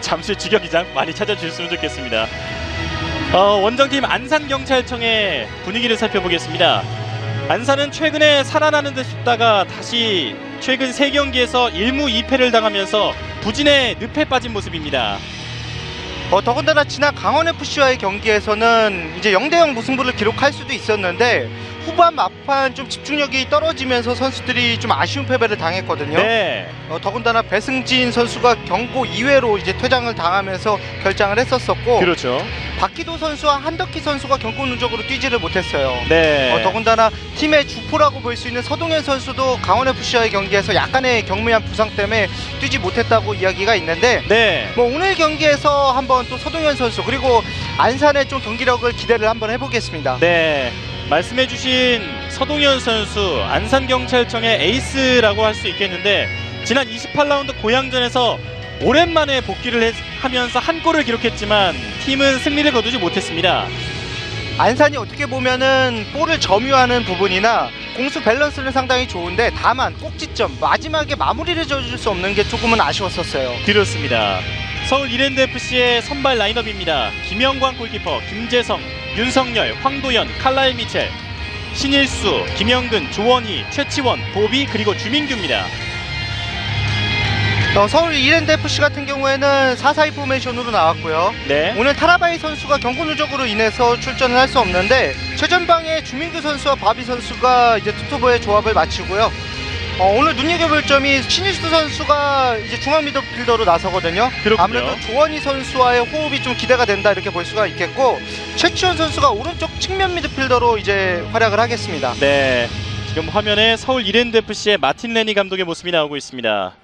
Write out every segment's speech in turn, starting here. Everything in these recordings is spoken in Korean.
잠실 주경기장 많이 찾아주셨으면 좋겠습니다. 원정팀 안산경찰청의 분위기를 살펴보겠습니다. 안산은 최근에 살아나는 듯 싶다가 다시 최근 3경기에서 1무 2패를 당하면서 부진의 늪에 빠진 모습입니다. 더군다나 지난 강원FC와의 경기에서는 이제 0대0 무승부를 기록할 수도 있었는데 후반 막판 좀 집중력이 떨어지면서 선수들이 좀 아쉬운 패배를 당했거든요. 네. 더군다나 배승진 선수가 경고 이외로 이제 퇴장을 당하면서 결장을 했었었고, 그렇죠. 박기도 선수와 한덕희 선수가 경고 누적으로 뛰지를 못했어요. 네. 더군다나 팀의 주포라고 볼 수 있는 서동현 선수도 강원FC와의 경기에서 약간의 경미한 부상 때문에 뛰지 못했다고 이야기가 있는데, 네. 뭐 오늘 경기에서 한번 또 서동현 선수 그리고 안산의 좀 경기력을 기대를 한번 해보겠습니다. 네. 말씀해주신 서동현 선수 안산경찰청의 에이스라고 할 수 있겠는데 지난 28라운드 고양전에서 오랜만에 복귀를 하면서 한 골을 기록했지만 팀은 승리를 거두지 못했습니다. 안산이 어떻게 보면은 볼을 점유하는 부분이나 공수 밸런스는 상당히 좋은데 다만 꼭지점 마지막에 마무리를 지어줄 수 없는 게 조금은 아쉬웠었어요. 그렇습니다. 서울 이랜드FC의 선발 라인업입니다. 김영광 골키퍼, 김재성, 윤석열, 황도현, 칼라일 미첼, 신일수, 김영근, 조원희, 최치원, 보비 그리고 주민규입니다. 서울 이랜드FC 같은 경우에는 4-4-2 포메이션으로 나왔고요. 네. 오늘 오늘 타라바이 선수가 경고 누적으로 인해서 출전을 할 수 없는데 최전방에 주민규 선수와 바비 선수가 이제 투토버의 조합을 마치고요. 오늘 눈여겨볼 점이 신일수 선수가 이제 중앙 미드필더로 나서거든요. 그렇군요. 아무래도 조원희 선수와의 호흡이 좀 기대가 된다 이렇게 볼 수가 있겠고, 최치원 선수가 오른쪽 측면 미드필더로 이제 활약을 하겠습니다. 네. 지금 화면에 서울 이랜드FC의 마틴 레니 감독의 모습이 나오고 있습니다.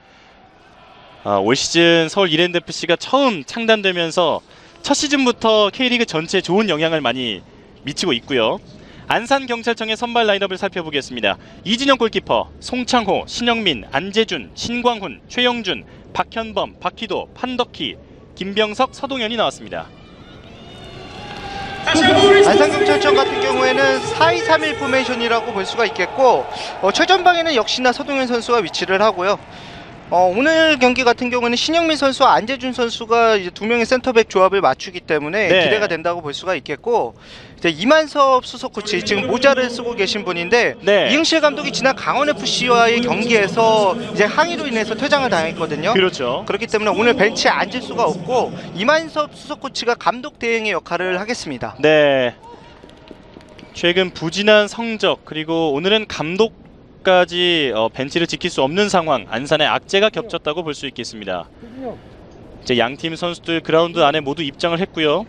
올 시즌 서울 이랜드FC가 처음 창단되면서 첫 시즌부터 K리그 전체에 좋은 영향을 많이 미치고 있고요. 안산경찰청의 선발 라인업을 살펴보겠습니다. 이진영 골키퍼, 송창호, 신영민, 안재준, 신광훈, 최영준, 박현범, 박희도, 판덕희, 김병석, 서동현이 나왔습니다. 안산경찰청 같은 경우에는 4-2-3-1 포메이션이라고 볼 수가 있겠고, 최전방에는 역시나 서동현 선수가 위치를 하고요. 오늘 경기 같은 경우는 신영민 선수와 안재준 선수가 이제 두 명의 센터백 조합을 맞추기 때문에 네. 기대가 된다고 볼 수가 있겠고, 이제 이만섭 수석 코치 지금 모자를 쓰고 계신 분인데, 네. 이응실 감독이 지난 강원FC와의 경기에서 이제 항의로 인해서 퇴장을 당했거든요. 그렇죠. 그렇기 때문에 오늘 벤치에 앉을 수가 없고 이만섭 수석 코치가 감독 대행의 역할을 하겠습니다. 네. 최근 부진한 성적 그리고 오늘은 감독까지 벤치를 지킬 수 없는 상황, 안산의 악재가 겹쳤다고 볼 수 있겠습니다. 이제 양팀 선수들 그라운드 안에 모두 입장을 했고요.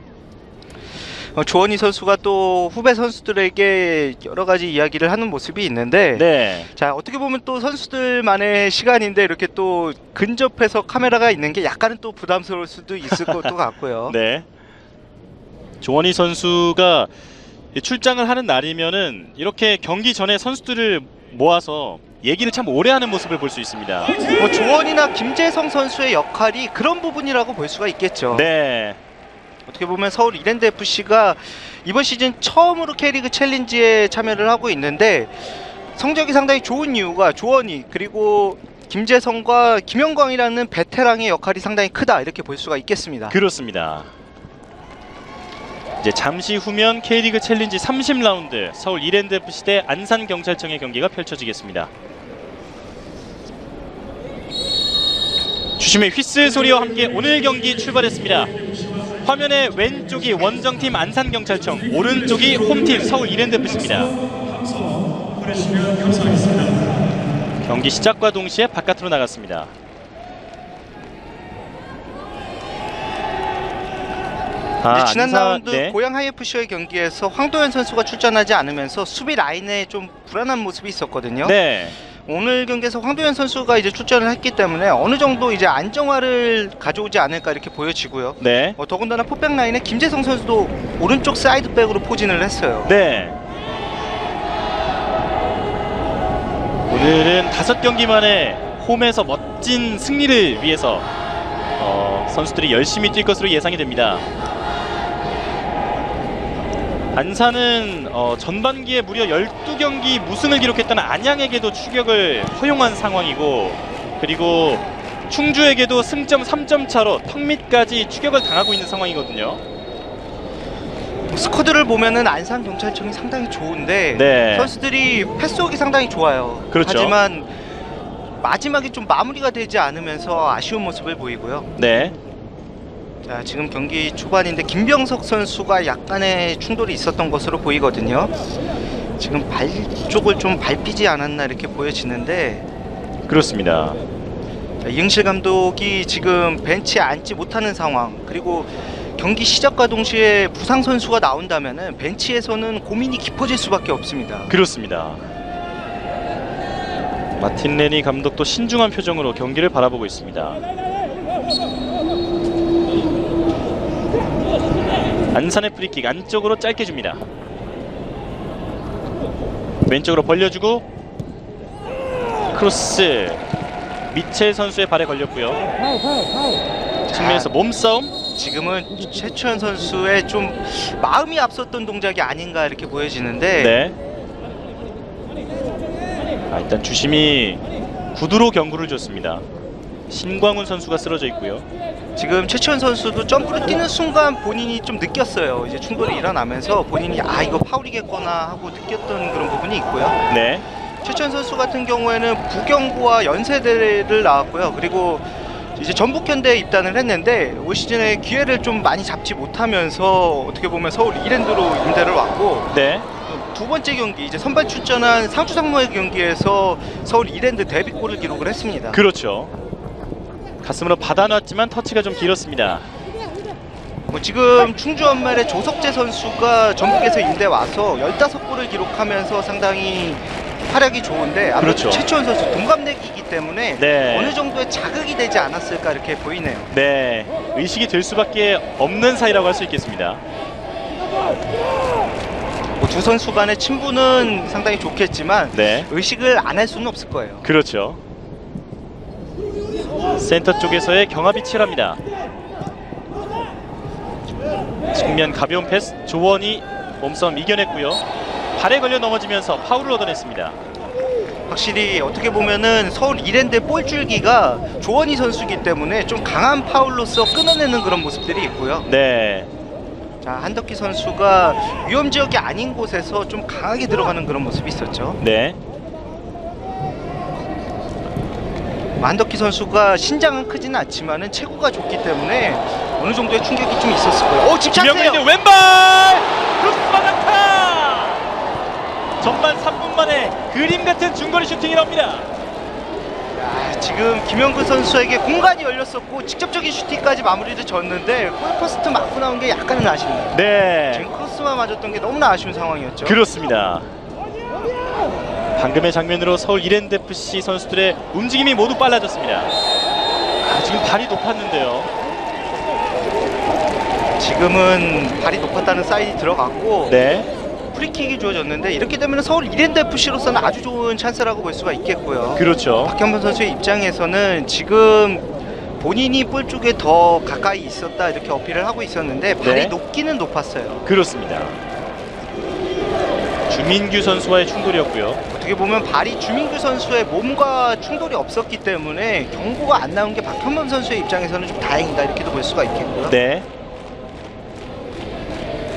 조원희 선수가 또 후배 선수들에게 여러 가지 이야기를 하는 모습이 있는데, 네. 자, 어떻게 보면 또 선수들만의 시간인데 이렇게 또 근접해서 카메라가 있는 게 약간은 또 부담스러울 수도 있을 것도 같고요. 네. 조원희 선수가 출장을 하는 날이면은 이렇게 경기 전에 선수들을 모아서 얘기를 참 오래 하는 모습을 볼 수 있습니다. 조원이나 김재성 선수의 역할이 그런 부분이라고 볼 수가 있겠죠. 네. 어떻게 보면 서울 이랜드FC가 이번 시즌 처음으로 K리그 챌린지에 참여를 하고 있는데 성적이 상당히 좋은 이유가 조원희 그리고 김재성과 김영광이라는 베테랑의 역할이 상당히 크다 이렇게 볼 수가 있겠습니다. 그렇습니다. 이제 잠시 후면 K리그 챌린지 30라운드 서울 이랜드FC 대 안산경찰청의 경기가 펼쳐지겠습니다. 주심의 휘슬 소리와 함께 오늘 경기 출발했습니다. 화면의 왼쪽이 원정팀 안산경찰청, 오른쪽이 홈팀 서울 이랜드FC입니다. 경기 시작과 동시에 바깥으로 나갔습니다. 지난 라운드 네. 고양 하이FC의 경기에서 황도현 선수가 출전하지 않으면서 수비 라인에 좀 불안한 모습이 있었거든요. 네. 오늘 경기에서 황도현 선수가 이제 출전을 했기 때문에 어느 정도 이제 안정화를 가져오지 않을까 이렇게 보여지고요. 네. 더군다나 포백 라인에 김재성 선수도 오른쪽 사이드백으로 포진을 했어요. 네. 오늘은 5경기 만에 홈에서 멋진 승리를 위해서 선수들이 열심히 뛸 것으로 예상이 됩니다. 안산은 전반기에 무려 12경기 무승을 기록했던 안양에게도 추격을 허용한 상황이고, 그리고 충주에게도 승점 3점 차로 턱밑까지 추격을 당하고 있는 상황이거든요. 스쿼드를 보면은 안산 경찰청이 상당히 좋은데 네. 선수들이 패스웍이 상당히 좋아요. 그렇죠. 하지만 마지막에 좀 마무리가 되지 않으면서 아쉬운 모습을 보이고요. 네. 자, 지금 경기 초반인데 김병석 선수가 약간의 충돌이 있었던 것으로 보이거든요. 지금 발 쪽을 좀 밟히지 않았나 이렇게 보여지는데, 그렇습니다. 자, 이응실 감독이 지금 벤치에 앉지 못하는 상황, 그리고 경기 시작과 동시에 부상 선수가 나온다면은 벤치에서는 고민이 깊어질 수밖에 없습니다. 그렇습니다. 마틴레니 감독도 신중한 표정으로 경기를 바라보고 있습니다. 안산의 프리킥 안쪽으로 짧게 줍니다. 왼쪽으로 벌려주고 크로스, 미첼 선수의 발에 걸렸고요. 측면에서 몸싸움. 지금은 최추현 선수의 좀 마음이 앞섰던 동작이 아닌가 이렇게 보여지는데, 네. 일단 주심이 구두로 경고를 줬습니다. 신광훈 선수가 쓰러져 있고요. 지금 최추현 선수도 점프를 뛰는 순간 본인이 좀 느꼈어요. 이제 충돌이 일어나면서 본인이 이거 파울이겠거나 하고 느꼈던 그런 부분이 있고요. 네. 최추현 선수 같은 경우에는 부경부와 연세대를 나왔고요. 그리고 이제 전북현대에 입단을 했는데 올 시즌에 기회를 좀 많이 잡지 못하면서 어떻게 보면 서울 이랜드로 임대를 왔고, 네. 두 번째 경기 이제 선발 출전한 상주 상무의 경기에서 서울 이랜드 데뷔골을 기록을 했습니다. 그렇죠. 가슴으로 받아놨지만 터치가 좀 길었습니다. 지금 충주 연말에 조석재 선수가 전북에서 임대 와서 15골을 기록하면서 상당히 활약이 좋은데, 아무래도 그렇죠. 최추현 선수 동갑내기이기 때문에 네. 어느 정도의 자극이 되지 않았을까 이렇게 보이네요. 네. 의식이 될 수밖에 없는 사이라고 할 수 있겠습니다. 두 선수 간의 친분은 상당히 좋겠지만 네. 의식을 안 할 수는 없을 거예요. 그렇죠. 센터 쪽에서의 경합이 치열합니다. 측면 가벼운 패스, 조원이 몸싸움 이겨냈고요. 발에 걸려 넘어지면서 파울을 얻어냈습니다. 확실히 어떻게 보면은 서울 이랜드의 볼 줄기가 조원희 선수이기 때문에 좀 강한 파울로서 끊어내는 그런 모습들이 있고요. 네. 자, 한덕기 선수가 위험 지역이 아닌 곳에서 좀 강하게 들어가는 그런 모습이 있었죠. 네. 한덕기 선수가 신장은 크지는 않지만은 체구가 좋기 때문에 어느 정도의 충격이 좀 있었을 거예요. 집착해요. 김영근의 왼발! 루스바나카! 전반 3분 만에 그림 같은 중거리 슈팅이 나옵니다. 지금 김영근 선수에게 공간이 열렸었고 직접적인 슈팅까지 마무리를 졌는데 골포스트 맞고 나온 게 약간은 아쉽네요. 네. 지금 크로스만 맞았던 게 너무나 아쉬운 상황이었죠. 그렇습니다. 방금의 장면으로 서울 이랜드 FC 선수들의 움직임이 모두 빨라졌습니다. 지금 발이 높았는데요. 지금은 발이 높았다는 사인이 들어갔고, 네. 프리킥이 주어졌는데 이렇게 되면 서울 이랜드 FC로서는 아주 좋은 찬스라고 볼 수가 있겠고요. 그렇죠. 박현범 선수의 입장에서는 지금 본인이 볼 쪽에 더 가까이 있었다 이렇게 어필을 하고 있었는데 발이 네. 높기는 높았어요. 그렇습니다. 주민규 선수와의 충돌이었고요. 어떻게 보면 발이 주민규 선수의 몸과 충돌이 없었기 때문에 경고가 안 나온 게 박현범 선수의 입장에서는 좀 다행이다 이렇게도 볼 수가 있겠고요. 네.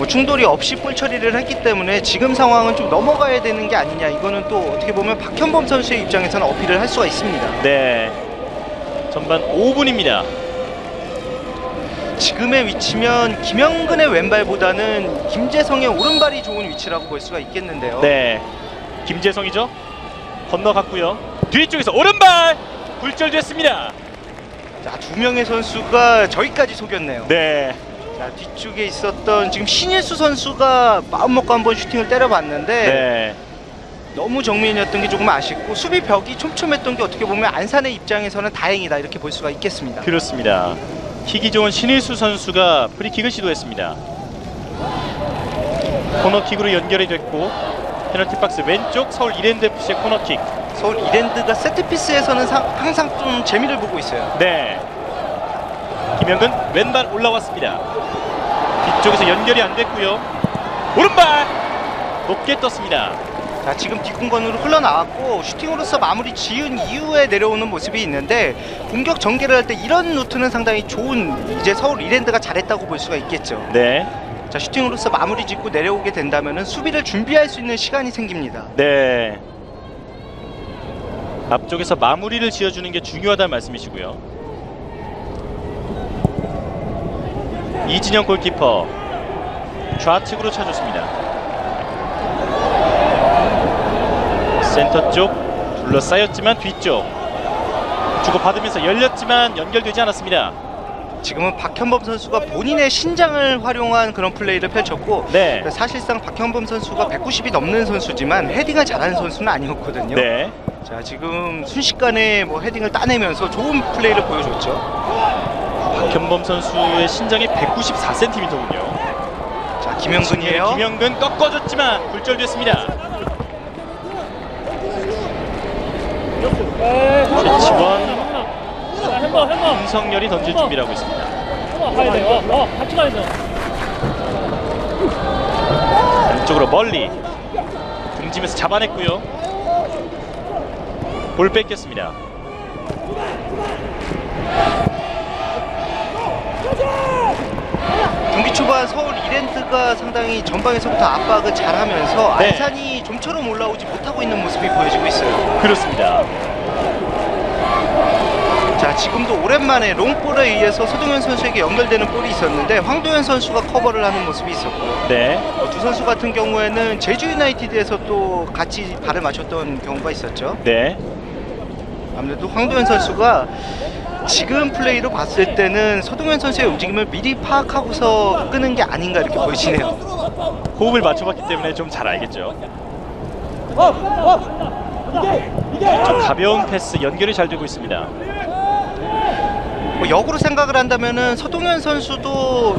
충돌이 없이 볼 처리를 했기 때문에 지금 상황은 좀 넘어가야 되는 게 아니냐, 이거는 또 어떻게 보면 박현범 선수의 입장에서는 어필을 할 수가 있습니다. 네. 전반 5분입니다. 지금의 위치면 김영근의 왼발보다는 김재성의 오른발이 좋은 위치라고 볼 수가 있겠는데요. 네. 김재성이죠. 건너갔고요. 뒤쪽에서 오른발 굴절됐습니다. 자, 두 명의 선수가 저기까지 속였네요. 네. 자, 뒤쪽에 있었던 지금 신일수 선수가 마음먹고 한번 슈팅을 때려봤는데 네. 너무 정면이었던 게 조금 아쉽고 수비 벽이 촘촘했던 게 어떻게 보면 안산의 입장에서는 다행이다 이렇게 볼 수가 있겠습니다. 그렇습니다. 킥이 좋은 신일수 선수가 프리킥을 시도했습니다. 코너킥으로 연결이 됐고 페널티 박스 왼쪽 서울 이랜드 FC의 코너킥. 서울 이랜드가 세트피스에서는 항상 좀 재미를 보고 있어요. 네. 김영근 왼발 올라왔습니다. 뒤쪽에서 연결이 안 됐고요. 오른발 높게 떴습니다. 자, 지금 뒷공간으로 흘러나왔고 슈팅으로서 마무리 지은 이후에 내려오는 모습이 있는데 공격 전개를 할 때 이런 루트는 상당히 좋은 이제 서울 이랜드가 잘했다고 볼 수가 있겠죠. 네. 자, 슈팅으로서 마무리 짓고 내려오게 된다면은 수비를 준비할 수 있는 시간이 생깁니다. 네. 앞쪽에서 마무리를 지어주는 게 중요하다는 말씀이시고요. 이진영 골키퍼 좌측으로 차줬습니다. 센터 쪽 둘러싸였지만 뒤쪽 주고받으면서 열렸지만 연결되지 않았습니다. 지금은 박현범 선수가 본인의 신장을 활용한 그런 플레이를 펼쳤고 네. 사실상 박현범 선수가 190이 넘는 선수지만 헤딩을 잘하는 선수는 아니었거든요. 네. 자, 지금 순식간에 뭐 헤딩을 따내면서 좋은 플레이를 보여줬죠. 박현범 선수의 신장이 194cm군요. 자, 김영근이에요. 김영근 꺾어줬지만 굴절됐습니다. 최치원, 김성열이 던질 준비를 하고 있습니다. 같이 가야 돼. 안쪽으로 멀리 등지면서 잡아냈고요. 볼 뺏겼습니다. 경기 초반 서울 이랜드가 상당히 전방에서부터 압박을 잘하면서 네. 안산이 좀처럼 올라오지 못하고 있는 모습이 보여지고 있어요. 그렇습니다. 자, 지금도 오랜만에 롱볼에 의해서 서동현 선수에게 연결되는 볼이 있었는데 황도현 선수가 커버를 하는 모습이 있었고요. 네. 두 선수 같은 경우에는 제주 유나이티드에서 또 같이 발을 맞췄던 경우가 있었죠. 네. 아무래도 황도현 선수가 지금 플레이로 봤을 때는 서동현 선수의 움직임을 미리 파악하고서 끄는 게 아닌가 이렇게 보이시네요. 호흡을 맞춰봤기 때문에 좀 잘 알겠죠. 좀 가벼운 패스 연결이 잘 되고 있습니다. 뭐 역으로 생각을 한다면은 서동현 선수도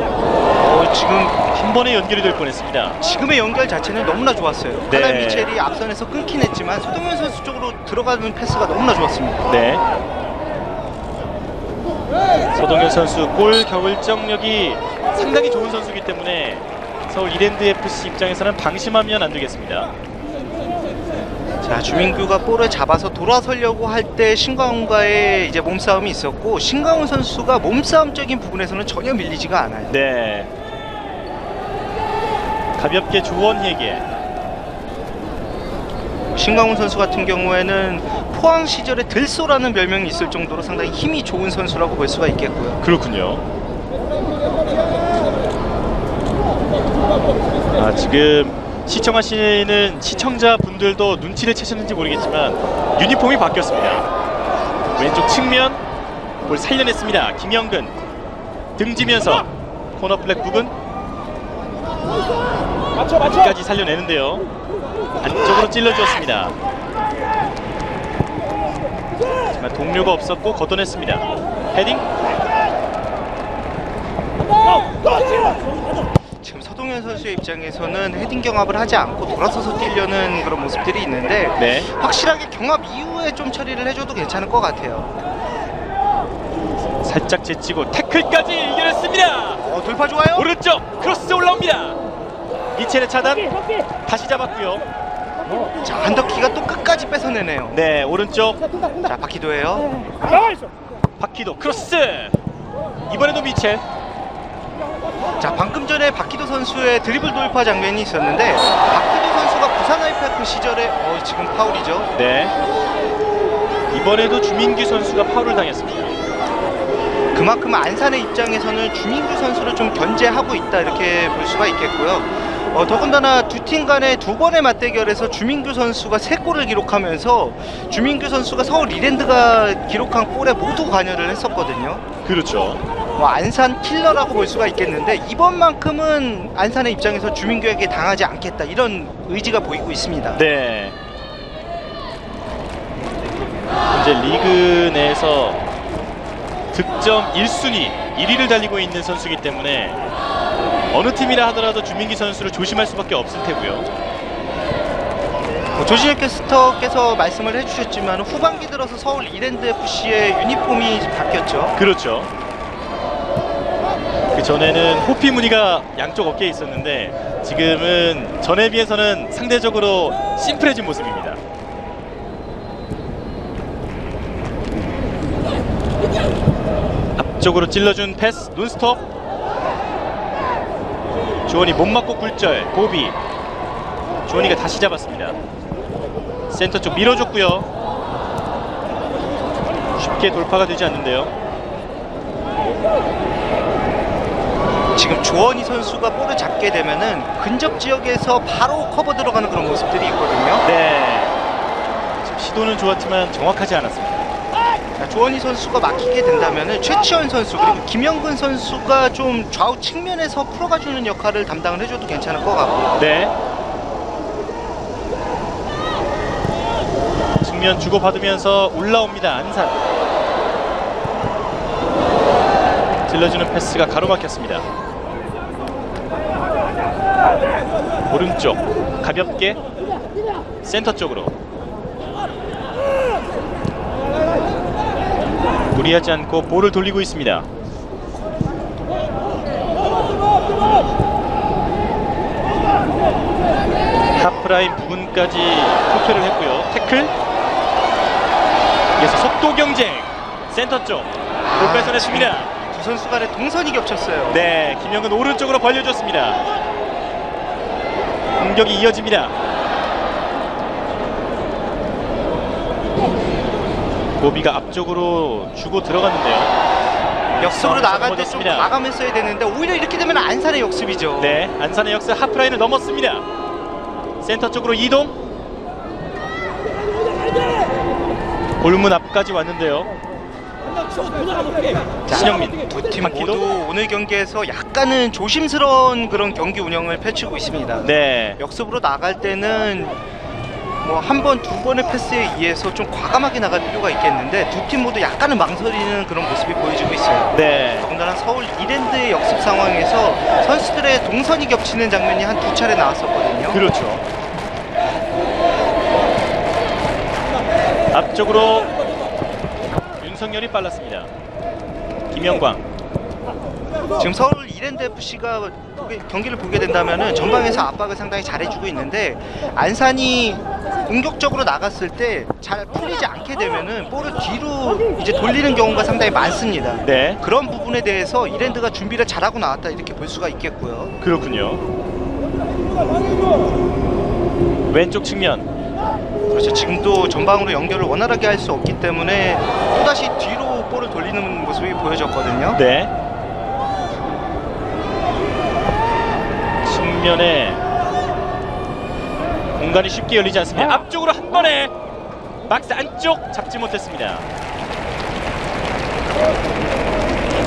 지금 한 번에 연결이 될 뻔했습니다. 지금의 연결 자체는 너무나 좋았어요. 네. 카날 미첼이 앞선에서 끊긴 했지만 서동현 선수 쪽으로 들어가는 패스가 너무나 좋았습니다. 네. 서동현 선수 골 결정력이 상당히 좋은 선수이기 때문에 서울 이랜드 FC 입장에서는 방심하면 안 되겠습니다. 자, 주민규가 볼을 잡아서 돌아서려고 할 때 신광훈과의 이제 몸싸움이 있었고 신광훈 선수가 몸싸움적인 부분에서는 전혀 밀리지가 않아요. 네. 가볍게 조원희에게 신광훈 선수 같은 경우에는 포항 시절에 들소라는 별명이 있을 정도로 상당히 힘이 좋은 선수라고 볼 수가 있겠고요. 그렇군요. 지금 시청하시는 시청자분들도 눈치를 채셨는지 모르겠지만 유니폼이 바뀌었습니다. 왼쪽 측면 볼 살려냈습니다. 김영근 등지면서 코너 플랫 부근 끝까지 살려내는데요. 안쪽으로 찔러주었습니다. 하지만 동료가 없었고 걷어냈습니다. 헤딩. 지금 서동현 선수의 입장에서는 헤딩 경합을 하지 않고 돌아서서 뛰려는 그런 모습들이 있는데 네. 확실하게 경합 이후에 좀 처리를 해줘도 괜찮을 것 같아요. 살짝 제치고 태클까지 이겨냈습니다. 돌파 좋아요. 오른쪽 크로스 올라옵니다. 미첼의 차단 다시 잡았고요. 자, 한덕희가 또 끝까지 뺏어내네요. 네, 오른쪽 자, 박희도예요. 박희도 크로스. 이번에도 미첼. 자, 방금 전에 박희도 선수의 드리블 돌파 장면이 있었는데 박희도 선수가 부산 아이파크 시절에 지금 파울이죠. 네. 이번에도 주민규 선수가 파울을 당했습니다. 그만큼 안산의 입장에서는 주민규 선수를 좀 견제하고 있다 이렇게 볼 수가 있겠고요. 더군다나 두 팀 간의 두 번의 맞대결에서 주민규 선수가 3골을 기록하면서 주민규 선수가 서울 이랜드가 기록한 골에 모두 관여를 했었거든요. 그렇죠. 안산 킬러라고 볼 수가 있겠는데 이번만큼은 안산의 입장에서 주민규에게 당하지 않겠다 이런 의지가 보이고 있습니다. 네. 현재 리그 내에서 득점 1순위 1위를 달리고 있는 선수이기 때문에 어느 팀이라 하더라도 주민기 선수를 조심할 수밖에 없을 테고요. 조진혁 캐스터께서 말씀을 해주셨지만 후반기 들어서 서울 이랜드 FC의 유니폼이 바뀌었죠. 그렇죠. 그 전에는 호피 무늬가 양쪽 어깨에 있었는데 지금은 전에 비해서는 상대적으로 심플해진 모습입니다. 앞쪽으로 찔러준 패스 논스톱. 주원이 못 맞고 굴절. 고비. 주원이가 다시 잡았습니다. 센터 쪽 밀어줬고요. 쉽게 돌파가 되지 않는데요. 지금 조원희 선수가 볼을 잡게 되면은 근접 지역에서 바로 커버 들어가는 그런 모습들이 있거든요. 네. 지금 시도는 좋았지만 정확하지 않았습니다. 자, 조원희 선수가 막히게 된다면은 최치원 선수 그리고 김영근 선수가 좀 좌우 측면에서 풀어가주는 역할을 담당을 해줘도 괜찮을 것 같고요. 네. 측면 주고받으면서 올라옵니다. 안산. 찔러주는 패스가 가로막혔습니다. 오른쪽 가볍게 센터 쪽으로. 무리하지 않고 볼을 돌리고 있습니다. 하프라인 부분까지 투표를 했고요. 태클. 이어서 속도 경쟁. 센터 쪽. 볼 뺏어냈습니다. 두 선수 간의 동선이 겹쳤어요. 네, 김영은 오른쪽으로 벌려줬습니다. 공격이 이어집니다. 고비가 앞쪽으로 주고 들어갔는데요. 역습으로 나갈 때 좀 넘어졌습니다. 과감했어야 되는데 오히려 이렇게 되면 안산의 역습이죠. 네, 안산의 역습 하프라인을 넘었습니다. 센터 쪽으로 이동. 골문 앞까지 왔는데요. 자, 신영민 두 팀 바퀴도. 모두 오늘 경기에서 약간은 조심스러운 그런 경기 운영을 펼치고 있습니다. 네, 역습으로 나갈 때는 뭐 한 번, 두 번의 패스에 의해서 좀 과감하게 나갈 필요가 있겠는데 두 팀 모두 약간은 망설이는 그런 모습이 보여지고 있어요. 네, 더군다나 서울 이랜드의 역습 상황에서 선수들의 동선이 겹치는 장면이 한 두 차례 나왔었거든요. 그렇죠. 앞쪽으로 윤석열이 빨랐습니다. 김영광. 지금 서울 이랜드 FC가 경기를 보게 된다면은 전방에서 압박을 상당히 잘해주고 있는데 안산이 공격적으로 나갔을 때 잘 풀리지 않게 되면은 볼을 뒤로 이제 돌리는 경우가 상당히 많습니다. 네, 그런 부분에 대해서 이랜드가 준비를 잘하고 나왔다 이렇게 볼 수가 있겠고요. 그렇군요. 왼쪽 측면. 그렇죠. 지금도 전방으로 연결을 원활하게 할 수 없기 때문에 또다시 뒤로 볼을 돌리는 모습이 보여졌거든요. 네. 측면에 공간이 쉽게 열리지 않습니다. 앞쪽으로 한 번에 박스 안쪽 잡지 못했습니다.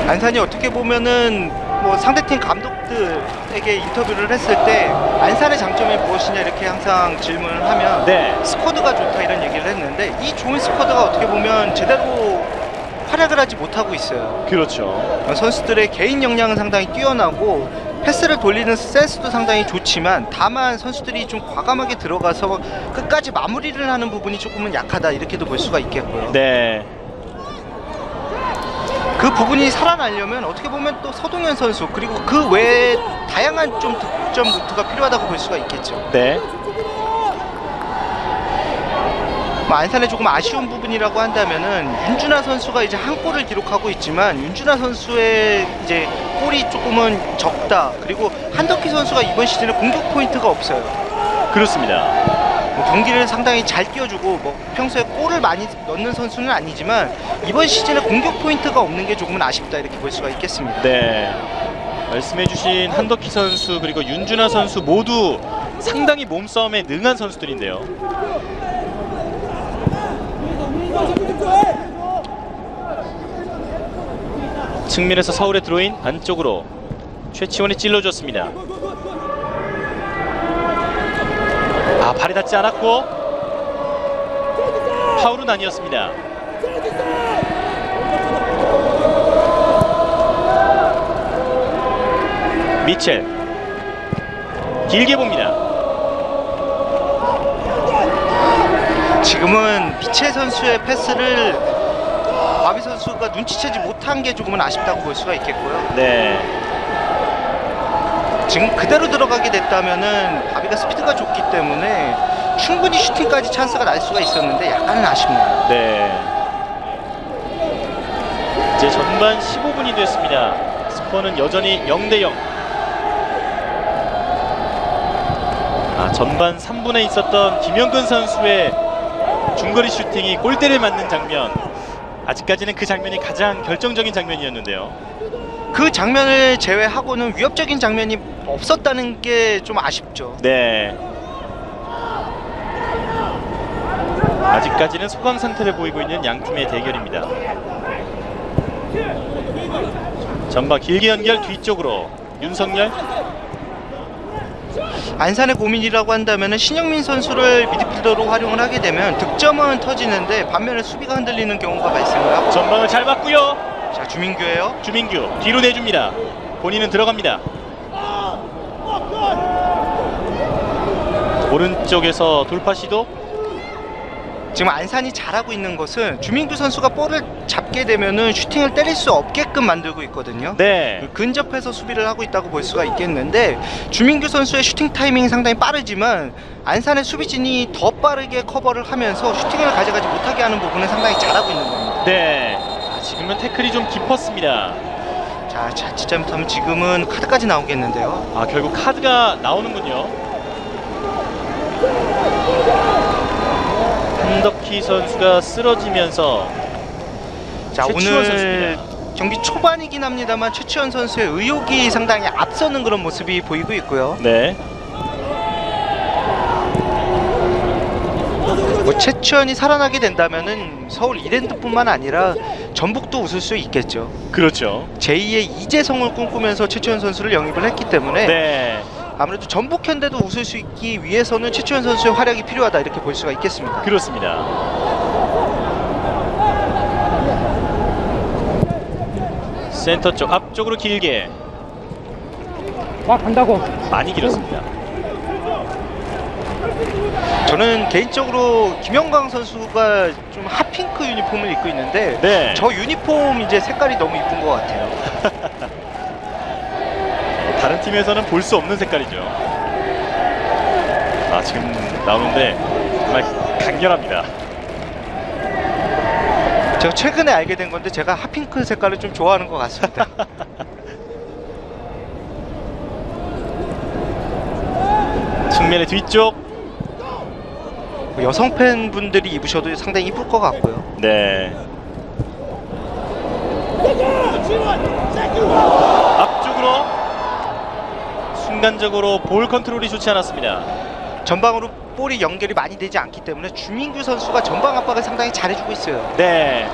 안산이 어떻게 보면은 뭐 상대팀 감독들에게 인터뷰를 했을 때 안산의 장점이 무엇이냐 이렇게 항상 질문을 하면 네, 스쿼드가 좋다 이런 얘기를 했는데 이 좋은 스쿼드가 어떻게 보면 제대로 활약을 하지 못하고 있어요. 그렇죠. 선수들의 개인 역량은 상당히 뛰어나고 패스를 돌리는 센스도 상당히 좋지만 다만 선수들이 좀 과감하게 들어가서 끝까지 마무리를 하는 부분이 조금은 약하다 이렇게도 볼 수가 있겠고요. 네, 그 부분이 살아나려면 어떻게 보면 또 서동현 선수 그리고 그 외에 다양한 좀 득점 루트가 필요하다고 볼 수가 있겠죠. 네, 뭐 안산의 조금 아쉬운 부분이라고 한다면은 윤준하 선수가 이제 한 골을 기록하고 있지만 윤준하 선수의 이제 골이 조금은 적다. 그리고 한덕희 선수가 이번 시즌에 공격 포인트가 없어요. 그렇습니다. 뭐 경기를 상당히 잘 띄워주고 뭐 평소에 골을 많이 넣는 선수는 아니지만 이번 시즌에 공격 포인트가 없는 게 조금은 아쉽다 이렇게 볼 수가 있겠습니다. 네, 말씀해주신 한덕희 선수 그리고 윤준하 선수 모두 상당히 몸싸움에 능한 선수들인데요. 측면에서 서울의 드로인 안쪽으로 최치원이 찔러줬습니다. 아, 발이 닿지 않았고 파울은 아니었습니다. 미첼 길게 봅니다. 지금은 미체 선수의 패스를 바비 선수가 눈치채지 못한 게 조금은 아쉽다고 볼 수가 있겠고요. 네, 지금 그대로 들어가게 됐다면은 바비가 스피드가 좋기 때문에 충분히 슈팅까지 찬스가 날 수가 있었는데 약간은 아쉽네요. 네. 이제 전반 15분이 됐습니다. 스코어는 여전히 0대0. 전반 3분에 있었던 김영근 선수의 중거리 슈팅이 골대를 맞는 장면. 아직까지는 그 장면이 가장 결정적인 장면이었는데요. 그 장면을 제외하고는 위협적인 장면이 없었다는 게 좀 아쉽죠. 네. 아직까지는 소강 상태를 보이고 있는 양 팀의 대결입니다. 전방 길게 연결 뒤쪽으로 윤석열. 안산의 고민이라고 한다면 신영민 선수를 미드필더로 활용을 하게 되면 득점은 터지는데 반면에 수비가 흔들리는 경우가 발생을 하고. 전방을 잘 봤고요. 자, 주민규예요. 주민규 뒤로 내줍니다. 본인은 들어갑니다. 오른쪽에서 돌파 시도. 지금 안산이 잘하고 있는 것은 주민규 선수가 볼을 잡게 되면은 슈팅을 때릴 수 없게끔 만들고 있거든요. 네. 근접해서 수비를 하고 있다고 볼 수가 있겠는데, 주민규 선수의 슈팅 타이밍이 상당히 빠르지만 안산의 수비진이 더 빠르게 커버를 하면서 슈팅을 가져가지 못하게 하는 부분은 상당히 잘하고 있는 겁니다. 네. 지금은 태클이 좀 깊었습니다. 자, 자칫 잘못하면 지금은 카드까지 나오겠는데요. 결국 카드가 나오는군요. 한덕희 선수가 쓰러지면서 자, 최치원 오늘 선수입니다. 경기 초반이긴 합니다만 최치원 선수의 의욕이 상당히 앞서는 그런 모습이 보이고 있고요. 네. 최치원이 살아나게 된다면은 서울 이랜드뿐만 아니라 전북도 웃을 수 있겠죠. 그렇죠. 제2의 이재성을 꿈꾸면서 최치원 선수를 영입을 했기 때문에 네. 아무래도 전북 현대도 웃을 수 있기 위해서는 최치원 선수의 활약이 필요하다, 이렇게 볼 수가 있겠습니다. 그렇습니다. 센터 쪽 앞쪽으로 길게 간다고. 많이 길었습니다. 저는 개인적으로 김영광 선수가 좀 핫핑크 유니폼을 입고 있는데 네. 저 유니폼 이제 색깔이 너무 이쁜 것 같아요. 다른 팀에서는 볼 수 없는 색깔이죠. 지금 나오는데 정말 강렬합니다. 제가 최근에 알게 된 건데 제가 핫핑크 색깔을 좀 좋아하는 것 같습니다. 측면의 뒤쪽. 여성 팬분들이 입으셔도 상당히 이쁠 것 같고요. 네. 앞쪽으로 순간적으로 볼 컨트롤이 좋지 않았습니다. 전방으로 볼이 연결이 많이 되지 않기 때문에 주민규 선수가 전방 압박을 상당히 잘해주고 있어요. 네.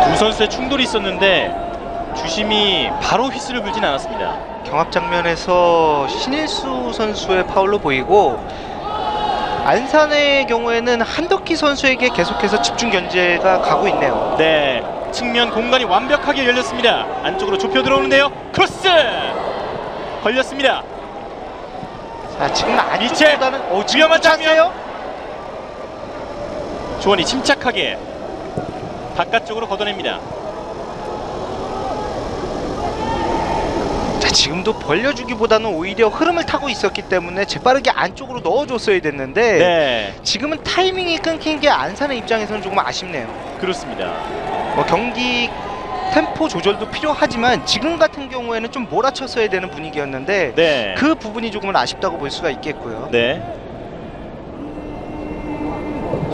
두 선수의 충돌이 있었는데 주심이 바로 휘슬을 불진 않았습니다. 경합 장면에서 신일수 선수의 파울로 보이고, 안산의 경우에는 한덕희 선수에게 계속해서 집중 견제가 가고 있네요. 네. 측면 공간이 완벽하게 열렸습니다. 안쪽으로 좁혀 들어오는데요. 크로스! 걸렸습니다. 자, 지금 이체! 안쪽보다는 위험한 장면! 찬스예요? 조원이 침착하게 바깥쪽으로 걷어냅니다. 자, 지금도 벌려주기보다는 오히려 흐름을 타고 있었기 때문에 재빠르게 안쪽으로 넣어줬어야 됐는데 네. 지금은 타이밍이 끊긴 게 안산의 입장에서는 조금 아쉽네요. 그렇습니다. 경기 템포 조절도 필요하지만 지금 같은 경우에는 좀 몰아쳤어야 되는 분위기였는데 네. 그 부분이 조금은 아쉽다고 볼 수가 있겠고요. 네.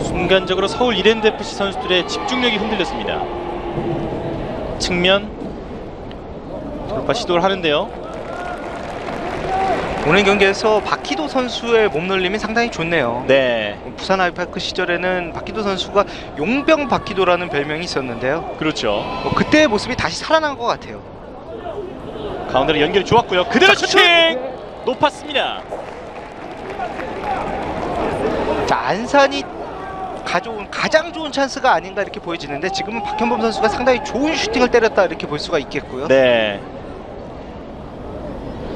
순간적으로 서울 이랜드 FC 선수들의 집중력이 흔들렸습니다. 측면 돌파 시도를 하는데요. 오늘 경기에서 박희도 선수의 몸놀림이 상당히 좋네요. 네. 부산 아이파크 시절에는 박희도 선수가 용병 박희도라는 별명이 있었는데요. 그렇죠. 그때의 모습이 다시 살아난 것 같아요. 가운데로 연결이 좋았고요. 그대로 슈팅! 높았습니다. 자, 안산이 가져온 가장 좋은 찬스가 아닌가 이렇게 보여지는데 지금은 박현범 선수가 상당히 좋은 슈팅을 때렸다 이렇게 볼 수가 있겠고요. 네.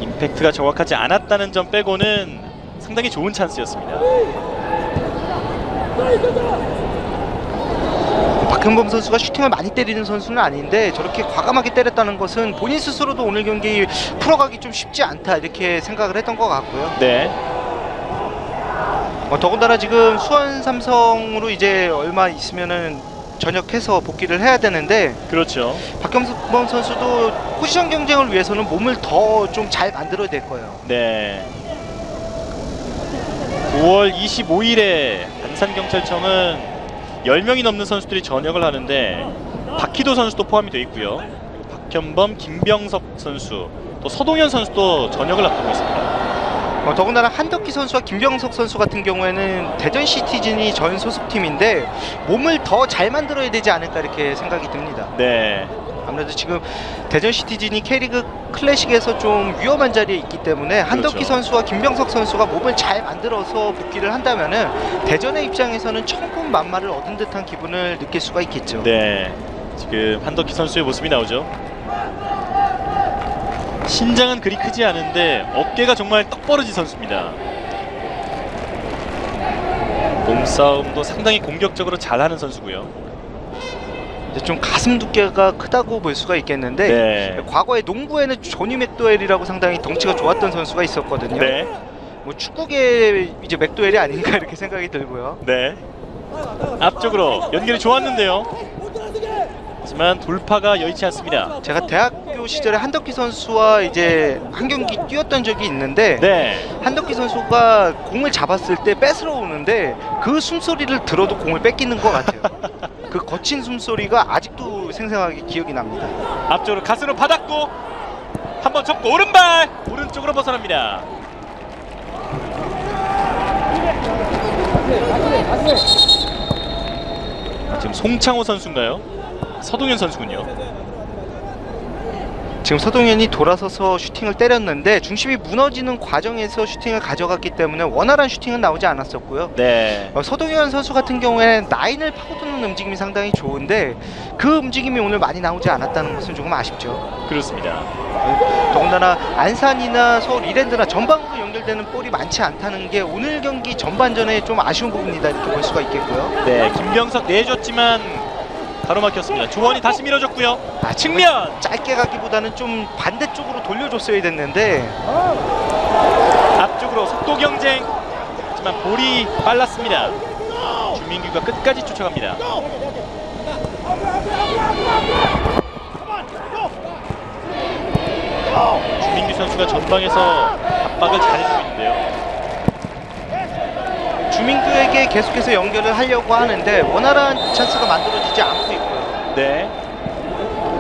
임팩트가 정확하지 않았다는 점 빼고는 상당히 좋은 찬스였습니다. 박현범 선수가 슈팅을 많이 때리는 선수는 아닌데 저렇게 과감하게 때렸다는 것은 본인 스스로도 오늘 경기 풀어가기 좀 쉽지 않다 이렇게 생각을 했던 것 같고요. 네. 더군다나 지금 수원 삼성으로 이제 얼마 있으면은 전역해서 복귀를 해야 되는데 그렇죠. 박현범 선수도 포지션 경쟁을 위해서는 몸을 더 좀 잘 만들어야 될 거예요. 네. 9월 25일에 안산경찰청은 10명이 넘는 선수들이 전역을 하는데 박희도 선수도 포함이 되어 있고요. 박현범, 김병석 선수, 또 서동현 선수도 전역을 앞두고 있습니다. 더군다나 한덕기 선수와 김병석 선수 같은 경우에는 대전 시티즌이 전 소속팀인데 몸을 더 잘 만들어야 되지 않을까 이렇게 생각이 듭니다. 네. 아무래도 지금 대전 시티즌이 K리그 클래식에서 좀 위험한 자리에 있기 때문에 한덕기 그렇죠. 선수와 김병석 선수가 몸을 잘 만들어서 복귀를 한다면은 대전의 입장에서는 천군만마를 얻은 듯한 기분을 느낄 수가 있겠죠. 네. 지금 한덕기 선수의 모습이 나오죠. 신장은 그리 크지 않은데 어깨가 정말 떡 벌어진 선수입니다. 몸싸움도 상당히 공격적으로 잘하는 선수고요. 이제 좀 가슴 두께가 크다고 볼 수가 있겠는데 네. 과거에 농구에는 조니 맥도웰이라고 상당히 덩치가 좋았던 선수가 있었거든요. 네. 뭐 축구계 이제 맥도웰이 아닌가 이렇게 생각이 들고요. 네. 앞쪽으로 연결이 좋았는데요. 하지만 돌파가 여의치 않습니다. 제가 대학교 시절에 한덕기 선수와 이제 한 경기 뛰었던 적이 있는데 네. 한덕기 선수가 공을 잡았을 때 뺏으러 오는데 그 숨소리를 들어도 공을 뺏기는 것 같아요. 그 거친 숨소리가 아직도 생생하게 기억이 납니다. 앞쪽으로 가슴으로 받았고 한번 접고 오른발 오른쪽으로 벗어납니다. 지금 송창호 선수인가요? 서동현 선수군요. 지금 서동현이 돌아서서 슈팅을 때렸는데 중심이 무너지는 과정에서 슈팅을 가져갔기 때문에 원활한 슈팅은 나오지 않았었고요. 네. 서동현 선수 같은 경우에는 라인을 파고드는 움직임이 상당히 좋은데 그 움직임이 오늘 많이 나오지 않았다는 것은 조금 아쉽죠. 그렇습니다. 더군다나 안산이나 서울 이랜드나 전방으로 연결되는 볼이 많지 않다는 게 오늘 경기 전반전에 좀 아쉬운 부분이다 이렇게 볼 수가 있겠고요. 네. 김병석 내줬지만 가로막혔습니다. 조원이 다시 밀어줬고요. 측면 짧게 가기보다는 좀 반대쪽으로 돌려줬어야 됐는데 앞쪽으로 속도 경쟁. 하지만 볼이 빨랐습니다. 주민규가 끝까지 쫓아갑니다. 주민규 선수가 전방에서 압박을 잘해주고 있는데요. 주민규에게 계속해서 연결을 하려고 하는데 원활한 찬스가 만들어지지 않고 있고요. 네.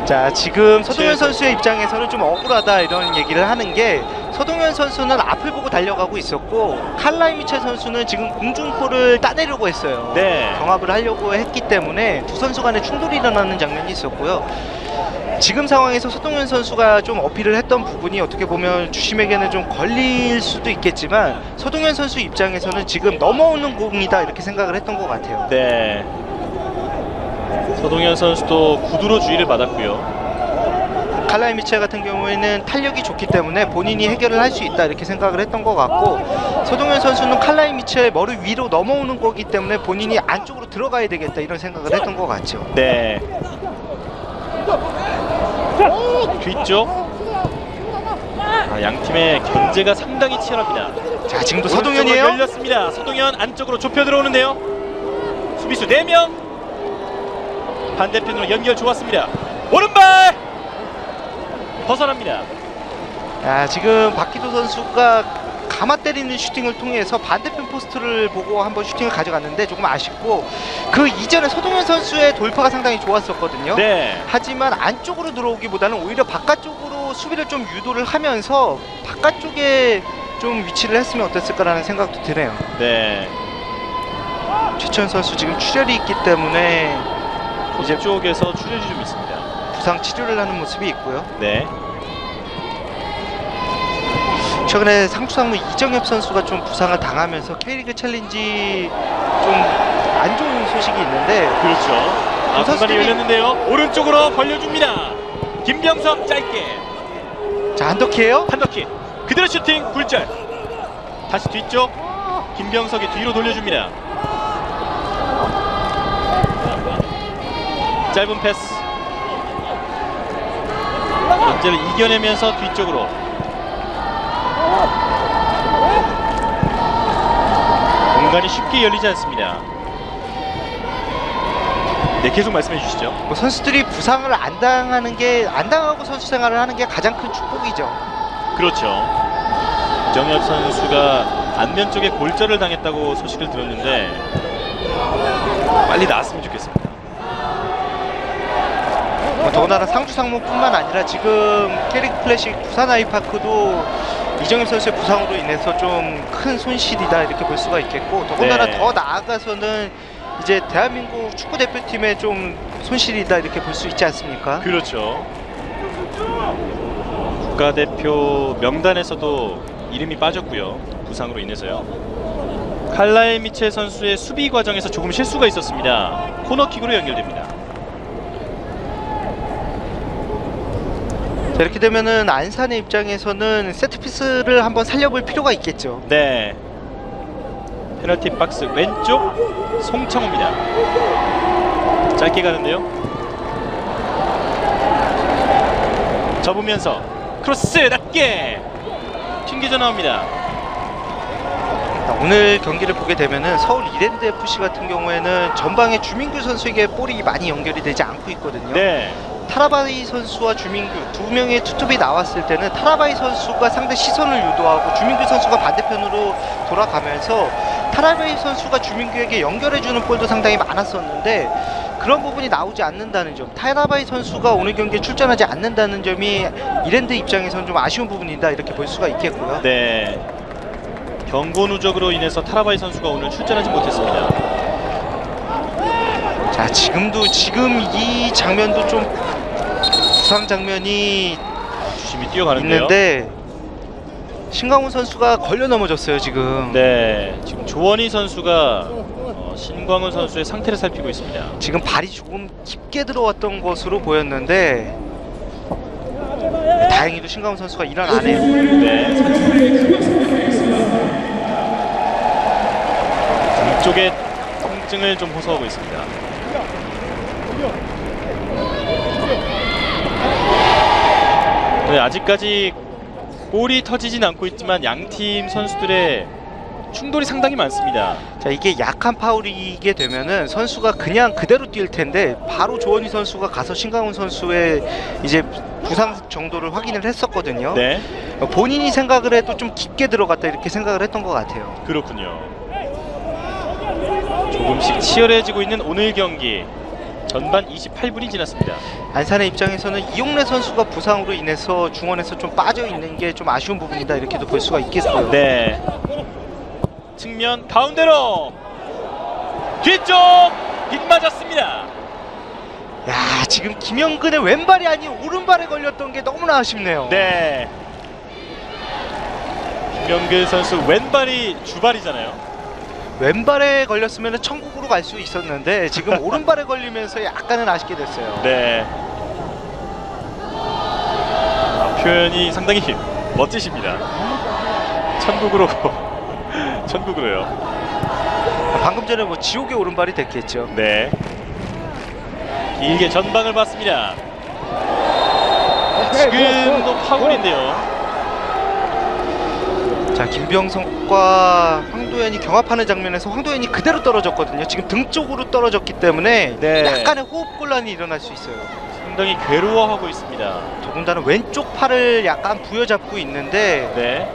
자, 지금 서동현 선수의 입장에서는 좀 억울하다 이런 얘기를 하는 게 서동현 선수는 앞을 보고 달려가고 있었고 칼라이 미첼 선수는 지금 공중볼을 따내려고 했어요. 네. 경합을 하려고 했기 때문에 두 선수 간에 충돌이 일어나는 장면이 있었고요. 지금 상황에서 서동현 선수가 좀 어필을 했던 부분이 어떻게 보면 주심에게는 좀 걸릴 수도 있겠지만 서동현 선수 입장에서는 지금 넘어오는 공이다 이렇게 생각을 했던 것 같아요. 네. 서동현 선수도 구두로 주의를 받았고요. 칼라이 미첼 같은 경우에는 탄력이 좋기 때문에 본인이 해결을 할 수 있다 이렇게 생각을 했던 것 같고 서동현 선수는 칼라이 미첼 머리 위로 넘어오는 거기 때문에 본인이 안쪽으로 들어가야 되겠다 이런 생각을 했던 것 같죠. 네. 뒤쪽. 양팀의 견제가 상당히 치열합니다. 자, 지금도 오른쪽으로 서동현이에요. 열렸습니다. 서동현 안쪽으로 좁혀 들어오는데요. 수비수 4명. 반대편으로 연결 좋았습니다. 오른발 벗어납니다. 야, 지금 박기도 선수가 감아 때리는 슈팅을 통해서 반대편 포스트를 보고 한번 슈팅을 가져갔는데 조금 아쉽고 그 이전에 서동현 선수의 돌파가 상당히 좋았었거든요. 네. 하지만 안쪽으로 들어오기보다는 오히려 바깥쪽으로 수비를 좀 유도를 하면서 바깥쪽에 좀 위치를 했으면 어땠을까라는 생각도 드네요. 네. 최천 선수 지금 출혈이 있기 때문에 이제 쪽에서 출혈이 좀 있습니다. 부상 치료를 하는 모습이 있고요. 네. 최근에 상주상무 이정엽 선수가 좀 부상을 당하면서 K리그 챌린지 좀 안 좋은 소식이 있는데 그렇죠. 공간이 선수들이- 열렸는데요. 오른쪽으로 벌려줍니다. 김병석 짧게. 자, 한덕희예요. 한덕희 그대로 슈팅 굴절. 다시 뒤쪽. 김병석이 뒤로 돌려줍니다. 짧은 패스. 문제를 이겨내면서 뒤쪽으로. 공간이 쉽게 열리지 않습니다. 네, 계속 말씀해 주시죠. 뭐 선수들이 부상을 안 당하고 선수 생활을 하는 게 가장 큰 축복이죠. 그렇죠. 정엽 선수가 안면 쪽에 골절을 당했다고 소식을 들었는데 빨리 나았으면 좋겠습니다. 더군다나 상주 상무뿐만 아니라 지금 캐릭 클래식 부산 아이파크도 이정엽 선수의 부상으로 인해서 좀 큰 손실이다 이렇게 볼 수가 있겠고, 더군다나 네. 더 나아가서는 이제 대한민국 축구 대표팀의 좀 손실이다 이렇게 볼 수 있지 않습니까? 그렇죠. 국가대표 명단에서도 이름이 빠졌고요. 부상으로 인해서요. 칼라일 미첼 선수의 수비 과정에서 조금 실수가 있었습니다. 코너킥으로 연결됩니다. 자, 이렇게 되면은 안산의 입장에서는 세트피스를 한번 살려볼 필요가 있겠죠. 네. 페널티 박스 왼쪽 송창호입니다. 짧게 가는데요. 접으면서 크로스 낮게 튕겨져 나옵니다. 오늘 경기를 보게 되면은 서울 이랜드 FC 같은 경우에는 전방에 주민규 선수에게 볼이 많이 연결이 되지 않고 있거든요. 네. 타라바이 선수와 주민규 두 명의 투톱이 나왔을 때는 타라바이 선수가 상대 시선을 유도하고 주민규 선수가 반대편으로 돌아가면서 타라바이 선수가 주민규에게 연결해주는 볼도 상당히 많았었는데 그런 부분이 나오지 않는다는 점, 타라바이 선수가 오늘 경기에 출전하지 않는다는 점이 이랜드 입장에서는 좀 아쉬운 부분이다 이렇게 볼 수가 있겠고요. 네. 경고 누적으로 인해서 타라바이 선수가 오늘 출전하지 못했습니다. 자, 지금 이 장면도 좀 부상 장면이 주심이 뛰어가는데요. 있는데 신광훈 선수가 걸려 넘어졌어요 지금. 네. 지금 조원희 선수가 신광훈 선수의 상태를 살피고 있습니다. 지금 발이 조금 깊게 들어왔던 것으로 보였는데 다행히도 신광훈 선수가 일어나네요. 네. 등 쪽에 통증을 좀 호소하고 있습니다. 네, 아직까지 골이 터지진 않고 있지만 양팀 선수들의 충돌이 상당히 많습니다. 자, 이게 약한 파울이게 되면은 선수가 그냥 그대로 뛸 텐데 바로 조원희 선수가 가서 신광훈 선수의 이제 부상 정도를 확인을 했었거든요. 네, 본인이 생각을 해도 좀 깊게 들어갔다 이렇게 생각을 했던 것 같아요. 그렇군요. 조금씩 치열해지고 있는 오늘 경기. 전반 28분이 지났습니다. 안산의 입장에서는 이용래 선수가 부상으로 인해서 중원에서 좀 빠져 있는 게 좀 아쉬운 부분이다 이렇게도 볼 수가 있겠어요. 네. 측면 가운데로 뒤쪽 빗 맞았습니다. 야, 지금 김영근의 왼발이 아닌 오른발에 걸렸던 게 너무나 아쉽네요. 네. 김영근 선수 왼발이 주발이잖아요. 왼발에 걸렸으면 천국으로 갈 수 있었는데 지금 오른발에 걸리면서 약간은 아쉽게 됐어요. 네. 표현이 상당히 멋지십니다. 천국으로 천국으로요. 방금 전에 뭐 지옥의 오른발이 됐겠죠. 네. 길게 전방을 봤습니다. 지금도 파울인데요. 자, 김병석과 황도현이 경합하는 장면에서 황도현이 그대로 떨어졌거든요. 지금 등 쪽으로 떨어졌기 때문에 네. 약간의 호흡 곤란이 일어날 수 있어요. 상당히 괴로워하고 있습니다. 더군다나 왼쪽 팔을 약간 부여잡고 있는데 네.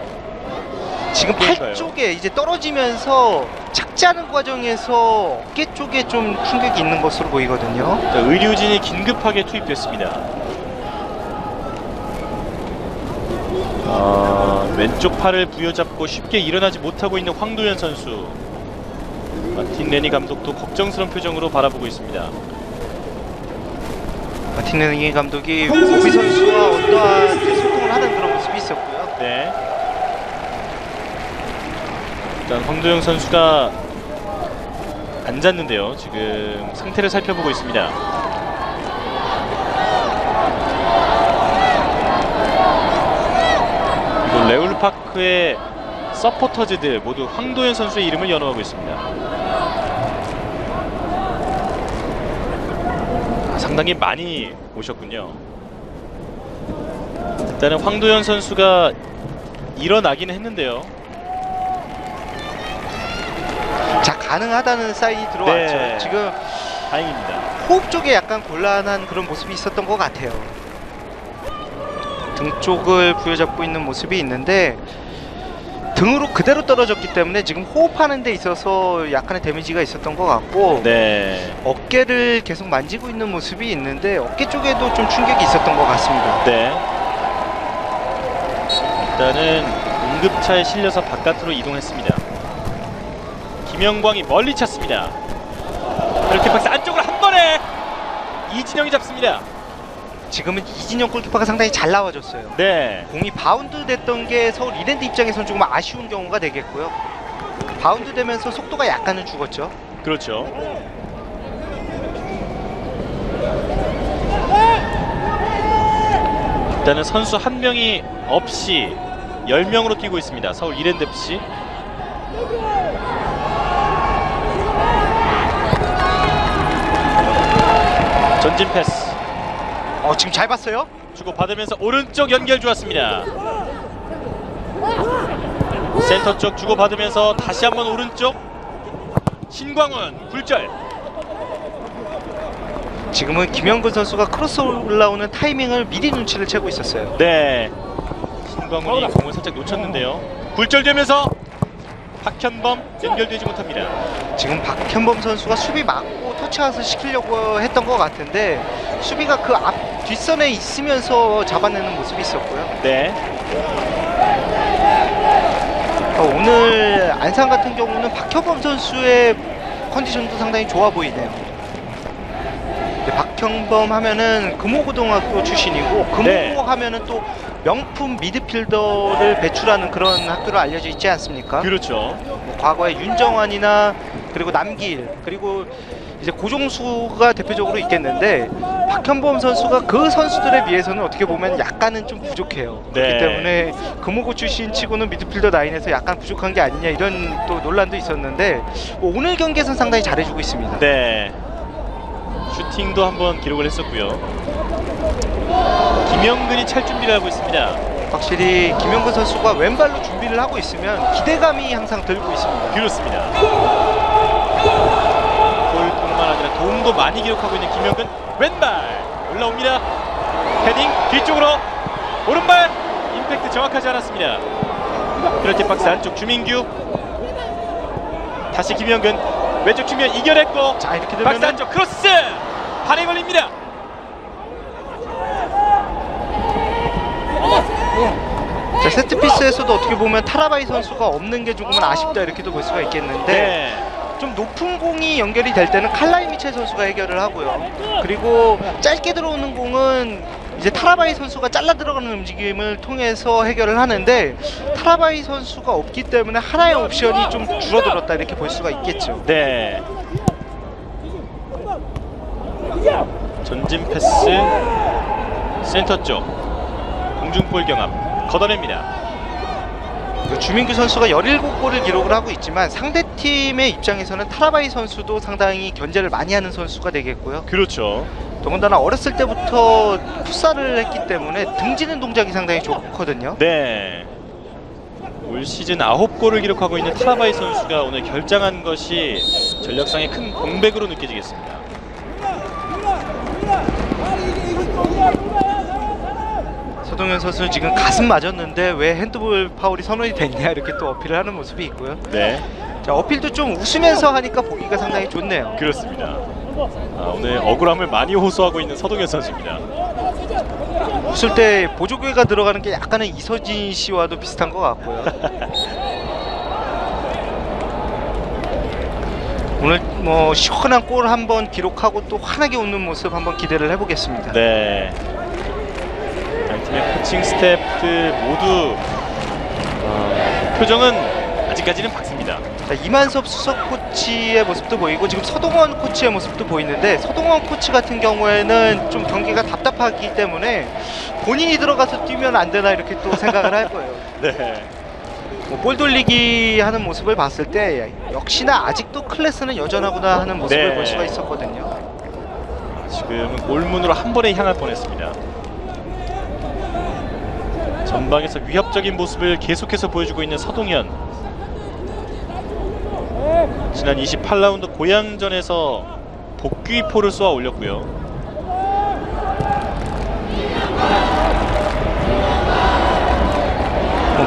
지금 그런가요? 팔 쪽에 이제 떨어지면서 착지하는 과정에서 어깨 쪽에 좀 충격이 있는 것으로 보이거든요. 자, 의료진이 긴급하게 투입됐습니다. 왼쪽 팔을 부여잡고 쉽게 일어나지 못하고 있는 황도현 선수. 마틴 레니 감독도 걱정스러운 표정으로 바라보고 있습니다. 마틴 레니 감독이 오비 선수와 언더한테 소통을 하는 그런 모습이 있었고요. 네. 일단 황도영 선수가 앉았는데요. 지금 상태를 살펴보고 있습니다. 그리고 레울파크의 서포터즈들 모두 황도현 선수의 이름을 연호하고 있습니다. 상당히 많이 오셨군요. 일단은 황도현 선수가 일어나긴 했는데요. 자, 가능하다는 사인이 들어왔죠. 네. 지금 다행입니다. 호흡 쪽에 약간 곤란한 그런 모습이 있었던 것 같아요. 등 쪽을 부여잡고 있는 모습이 있는데 등으로 그대로 떨어졌기 때문에 지금 호흡하는 데 있어서 약간의 데미지가 있었던 것 같고 네. 어깨를 계속 만지고 있는 모습이 있는데 어깨 쪽에도 좀 충격이 있었던 것 같습니다. 네. 일단은 응급차에 실려서 바깥으로 이동했습니다. 김영광이 멀리 찼습니다. 그렇게 박스 안쪽으로 한 번에 이진영이 잡습니다. 지금은 이진영 골키퍼가 상당히 잘 나와줬어요. 네. 공이 바운드 됐던 게 서울 이랜드 입장에서는 조금 아쉬운 경우가 되겠고요. 바운드 되면서 속도가 약간은 죽었죠. 그렇죠. 일단은 선수 한 명이 없이 10명으로 뛰고 있습니다. 서울 이랜드 FC. 전진 패스 지금 잘 봤어요? 주고 받으면서 오른쪽 연결 좋았습니다. 센터 쪽 주고 받으면서 다시 한번 오른쪽 신광훈 굴절. 지금은 김영근 선수가 크로스 올라오는 타이밍을 미리 눈치를 채고 있었어요. 네. 신광훈이 공을 살짝 놓쳤는데요. 굴절되면서 박현범 연결되지 못합니다. 지금 박현범 선수가 수비 막고 터치아웃을 시키려고 했던 것 같은데 수비가 그 앞 뒷선에 있으면서 잡아내는 모습이 있었고요. 네. 오늘 안산 같은 경우는 박현범 선수의 컨디션도 상당히 좋아 보이네요. 박현범 하면은 금호고등학교 출신이고 금호 네. 하면은 또 명품 미드필더를 배출하는 그런 학교로 알려져 있지 않습니까? 그렇죠. 과거에 윤정환이나 그리고 남길 그리고 이제 고종수가 대표적으로 있겠는데 박현범 선수가 그 선수들에 비해서는 어떻게 보면 약간은 좀 부족해요. 네. 그렇기 때문에 금호고 출신 치고는 미드필더 라인에서 약간 부족한 게 아니냐 이런 또 논란도 있었는데 오늘 경기에서는 상당히 잘해주고 있습니다. 네. 슈팅도 한번 기록을 했었고요. 김영근이 찰 준비를 하고 있습니다. 확실히 김영근 선수가 왼발로 준비를 하고 있으면 기대감이 항상 들고 있습니다. 그렇습니다. 골뿐만 아니라 도움도 많이 기록하고 있는 김영근 왼발 올라옵니다. 헤딩 뒤쪽으로 오른발 임팩트 정확하지 않았습니다. 페널티 박스 안쪽 주민규 다시 김영근 왼쪽 측면 이겨냈고 자, 이렇게 박스 되면 안쪽 크로스 발에 걸립니다. 자, 세트피스에서도 어떻게 보면 타라바이 선수가 없는 게 조금은 아쉽다 이렇게도 볼 수가 있겠는데 네. 좀 높은 공이 연결이 될 때는 칼라이 미첼 선수가 해결을 하고요. 그리고 짧게 들어오는 공은 이제 타라바이 선수가 잘라 들어가는 움직임을 통해서 해결을 하는데 타라바이 선수가 없기 때문에 하나의 옵션이 좀 줄어들었다 이렇게 볼 수가 있겠죠. 네. 전진 패스 센터 쪽 공중볼 경합 걷어냅니다. 주민규 선수가 17골을 기록을 하고 있지만 상대팀의 입장에서는 타라바이 선수도 상당히 견제를 많이 하는 선수가 되겠고요. 그렇죠. 더군다나 어렸을 때부터 풋살을 했기 때문에 등지는 동작이 상당히 좋거든요. 네. 올 시즌 9골을 기록하고 있는 타라바이 선수가 오늘 결장한 것이 전력상의 큰 공백으로 느껴지겠습니다. 서동현 선수는 지금 가슴 맞았는데 왜 핸드볼 파울이 선언이 됐냐 이렇게 또 어필을 하는 모습이 있고요. 네. 자, 어필도 좀 웃으면서 하니까 보기가 상당히 좋네요. 그렇습니다. 오늘 억울함을 많이 호소하고 있는 서동현 선수입니다. 웃을 때 보조개가 들어가는 게 약간은 이서진 씨와도 비슷한 것 같고요. 오늘 뭐 시원한 골 한번 기록하고 또 환하게 웃는 모습 한번 기대를 해보겠습니다. 네. 양 팀의 코칭 스태프들 모두 표정은 아직까지는 밝습니다. 자, 이만섭 수석 코치의 모습도 보이고 지금 서동원 코치의 모습도 보이는데 서동원 코치 같은 경우에는 좀 경기가 답답하기 때문에 본인이 들어가서 뛰면 안 되나 이렇게 또 생각을 할 거예요. 네. 볼 돌리기 하는 모습을 봤을 때 역시나 아직도 클래스는 여전하구나 하는 모습을 네. 볼 수가 있었거든요. 지금 골문으로 한 번에 향할 뻔했습니다. 전방에서 위협적인 모습을 계속해서 보여주고 있는 서동현. 지난 28라운드 고양전에서 복귀포를 쏘아 올렸고요.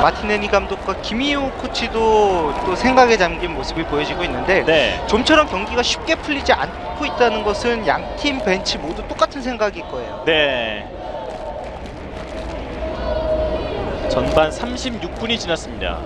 마틴네니 감독과 김희우 코치도 또 생각에 잠긴 모습이 보여지고 있는데 네. 좀처럼 경기가 쉽게 풀리지 않고 있다는 것은 양팀 벤치 모두 똑같은 생각일 거예요. 네. 전반 36분이 지났습니다.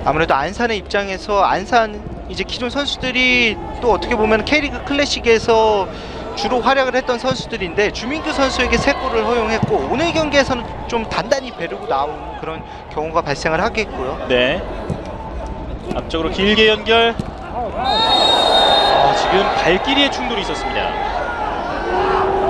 아무래도 안산의 입장에서 안산 이제 기존 선수들이 또 어떻게 보면 K리그 클래식에서 주로 활약을 했던 선수들인데 주민규 선수에게 3골을 허용했고 오늘 경기에서는 좀 단단히 배르고 나오는 그런 경우가 발생을 하겠고요. 네. 앞쪽으로 길게 연결. 지금 발길이의 충돌이 있었습니다.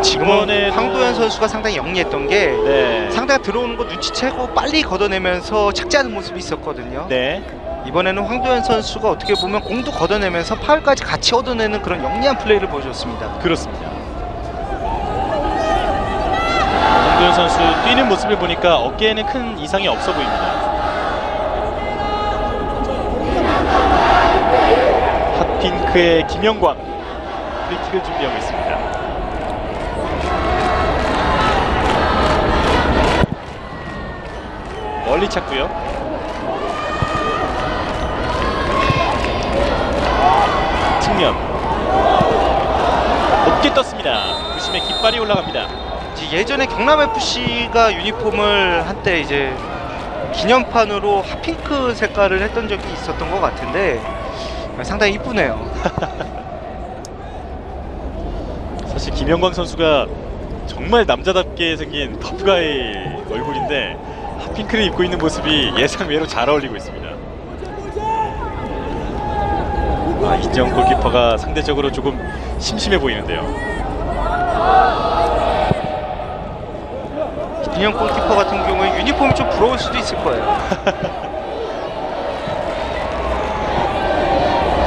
지금은 이번에도- 황도현 선수가 상당히 영리했던 게 네. 상대가 들어오는 거 눈치채고 빨리 걷어내면서 착지하는 모습이 있었거든요. 네. 이번에는 황도현 선수가 어떻게 보면 공도 걷어내면서 파울까지 같이 얻어내는 그런 영리한 플레이를 보여줬습니다. 그렇습니다. 황도현 선수 뛰는 모습을 보니까 어깨에는 큰 이상이 없어 보입니다. 핫핑크의 김영광 프리킥을 준비하고 있습니다. 멀리 찾고요. 측면 높게 떴습니다. 부심의 깃발이 올라갑니다. 이제 예전에 경남 FC가 유니폼을 한때 이제 기념판으로 핫핑크 색깔을 했던 적이 있었던 것 같은데 상당히 이쁘네요. 사실 김영광 선수가 정말 남자답게 생긴 터프가이 얼굴인데 핫핑크를 입고 있는 모습이 예상 외로 잘 어울리고 있습니다. 이지영 골키퍼가 상대적으로 조금 심심해 보이는데요. 김영 골키퍼 같은 경우에 유니폼이 좀 부러울 수도 있을 거예요.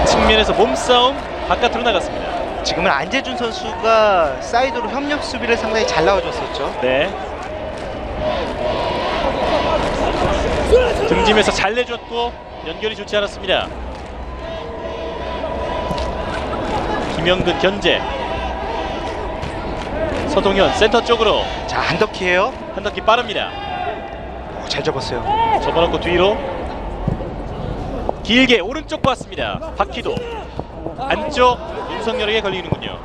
측면에서 몸싸움 바깥으로 나갔습니다. 지금은 안재준 선수가 사이드로 협력 수비를 상당히 잘 나와줬었죠. 네. 등짐에서 잘 내줬고 연결이 좋지 않았습니다. 김영근 견제. 서동현 센터 쪽으로 자, 한덕희예요. 한덕기 빠릅니다. 잘 접었어요. 접어놓고 뒤로 길게 오른쪽 봤습니다. 박희도 안쪽 윤석열에게 걸리는군요.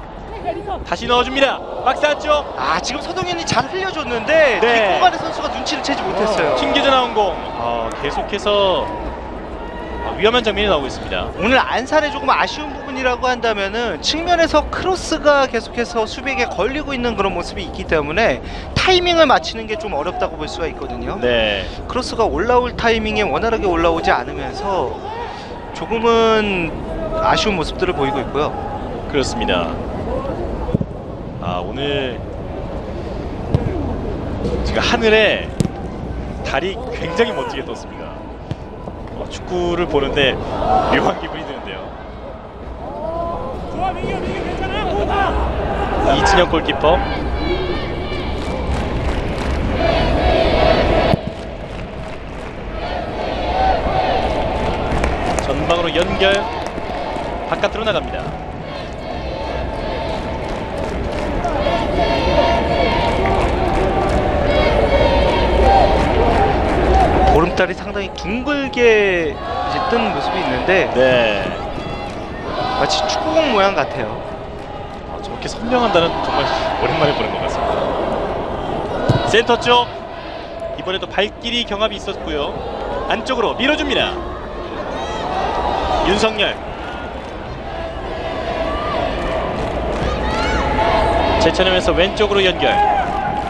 다시 넣어줍니다. 박스 안쪽 아, 지금 서동현이 잘 흘려줬는데 네. 뒷공간의 선수가 눈치를 채지 못했어요. 튕겨져 나온 공. 계속해서 위험한 장면이 나오고 있습니다. 오늘 안산에 조금 아쉬운 부분이라고 한다면은 측면에서 크로스가 계속해서 수비에게 걸리고 있는 그런 모습이 있기 때문에 타이밍을 맞추는 게 좀 어렵다고 볼 수가 있거든요. 네. 크로스가 올라올 타이밍에 원활하게 올라오지 않으면서 조금은 아쉬운 모습들을 보이고 있고요. 그렇습니다. 오늘 지금 하늘에 달이 굉장히 멋지게 떴습니다. 축구를 보는데 묘한 기분이 드는데요. 이진영 골키퍼. 전방으로 연결. 바깥으로 나갑니다. 보름달이 상당히 둥글게 이제 뜬 모습이 있는데 네. 마치 축구공 모양 같아요. 저렇게 선명한다는 정말 오랜만에 보는 것 같습니다. 센터 쪽 이번에도 발길이 경합이 있었고요. 안쪽으로 밀어줍니다. 윤석열 제쳐내면서 왼쪽으로 연결.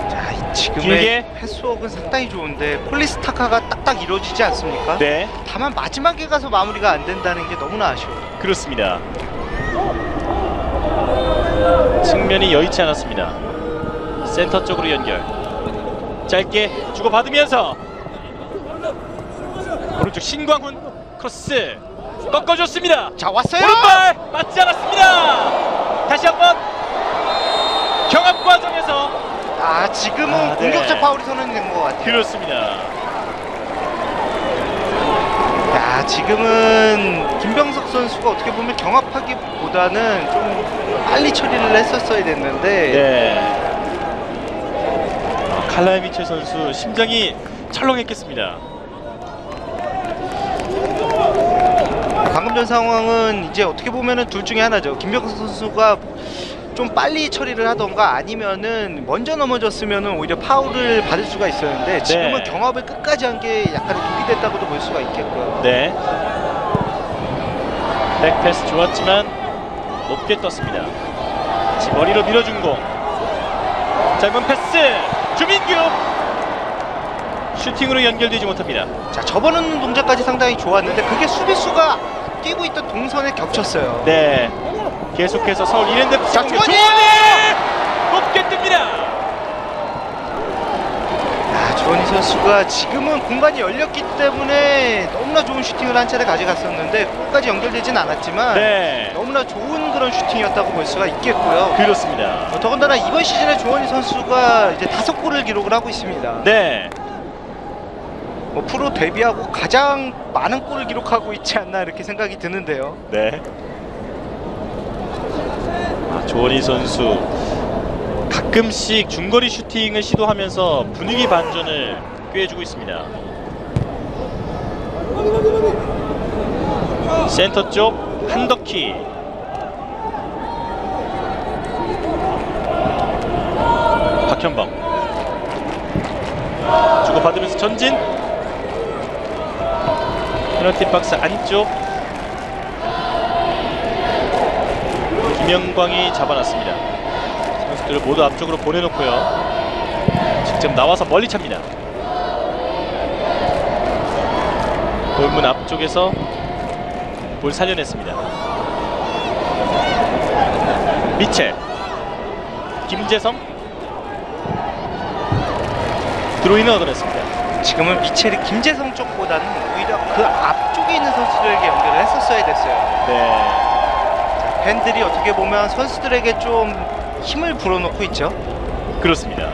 자, 지금의 길게. 패스워크는 상당히 좋은데 폴리스타카가 딱딱 이루어지지 않습니까? 네, 다만 마지막에 가서 마무리가 안 된다는 게 너무나 아쉬워요. 그렇습니다. 측면이 여의치 않았습니다. 센터 쪽으로 연결. 짧게 주고받으면서 오른쪽 신광훈 크로스 꺾어줬습니다. 자, 왔어요. 오른발 맞지 않았습니다. 다시 한번 과정에서 지금은 네. 공격적 파울이 선언이 된 것 같아요. 그렇습니다. 지금은 김병석 선수가 어떻게 보면 경합하기보다는 좀 빨리 처리를 했었어야 됐는데 네. 칼라이 미첼 선수 심장이 철렁했겠습니다. 방금 전 상황은 이제 어떻게 보면은 둘 중에 하나죠. 김병석 선수가 좀 빨리 처리를 하던가 아니면은 먼저 넘어졌으면은 오히려 파울을 받을 수가 있었는데 지금은 경합을 끝까지 한 게 약간 독이 됐다고도 볼 수가 있겠고요. 네. 백패스 좋았지만 높게 떴습니다. 다시 머리로 밀어준 공. 짧은 패스. 주민규. 슈팅으로 연결되지 못합니다. 자, 접어넣는 동작까지 상당히 좋았는데 그게 수비수가 뛰고 있던 동선에 겹쳤어요. 네. 계속해서 서울 이랜드FC 자, 공격. 주원이! 높게 뜹니다. 주원이 선수가 지금은 공간이 열렸기 때문에 너무나 좋은 슈팅을 한 차례 가져갔었는데 골까지 연결되진 않았지만 네. 너무나 좋은 그런 슈팅이었다고 볼 수가 있겠고요. 그렇습니다. 더군다나 이번 시즌에 조원희 선수가 이제 5골을 기록을 하고 있습니다. 네. 프로 데뷔하고 가장 많은 골을 기록하고 있지 않나 이렇게 생각이 드는데요. 네. 조원희 선수 가끔씩 중거리 슈팅을 시도하면서 분위기 반전을 꾀해주고 있습니다. 센터 쪽 한덕희. 박현범 주고받으면서 전진. 페널티 박스 안쪽 김영광이 잡아놨습니다. 선수들을 모두 앞쪽으로 보내놓고요. 직접 나와서 멀리 찹니다. 골문 앞쪽에서 볼 살려냈습니다. 미첼, 김재성 드로인을 얻어냈습니다. 지금은 미첼이 김재성 쪽보다는 오히려 그 앞쪽에 있는 선수들에게 연결을 했었어야 됐어요. 네. 팬들이 어떻게 보면 선수들에게 좀 힘을 불어넣고 있죠. 그렇습니다.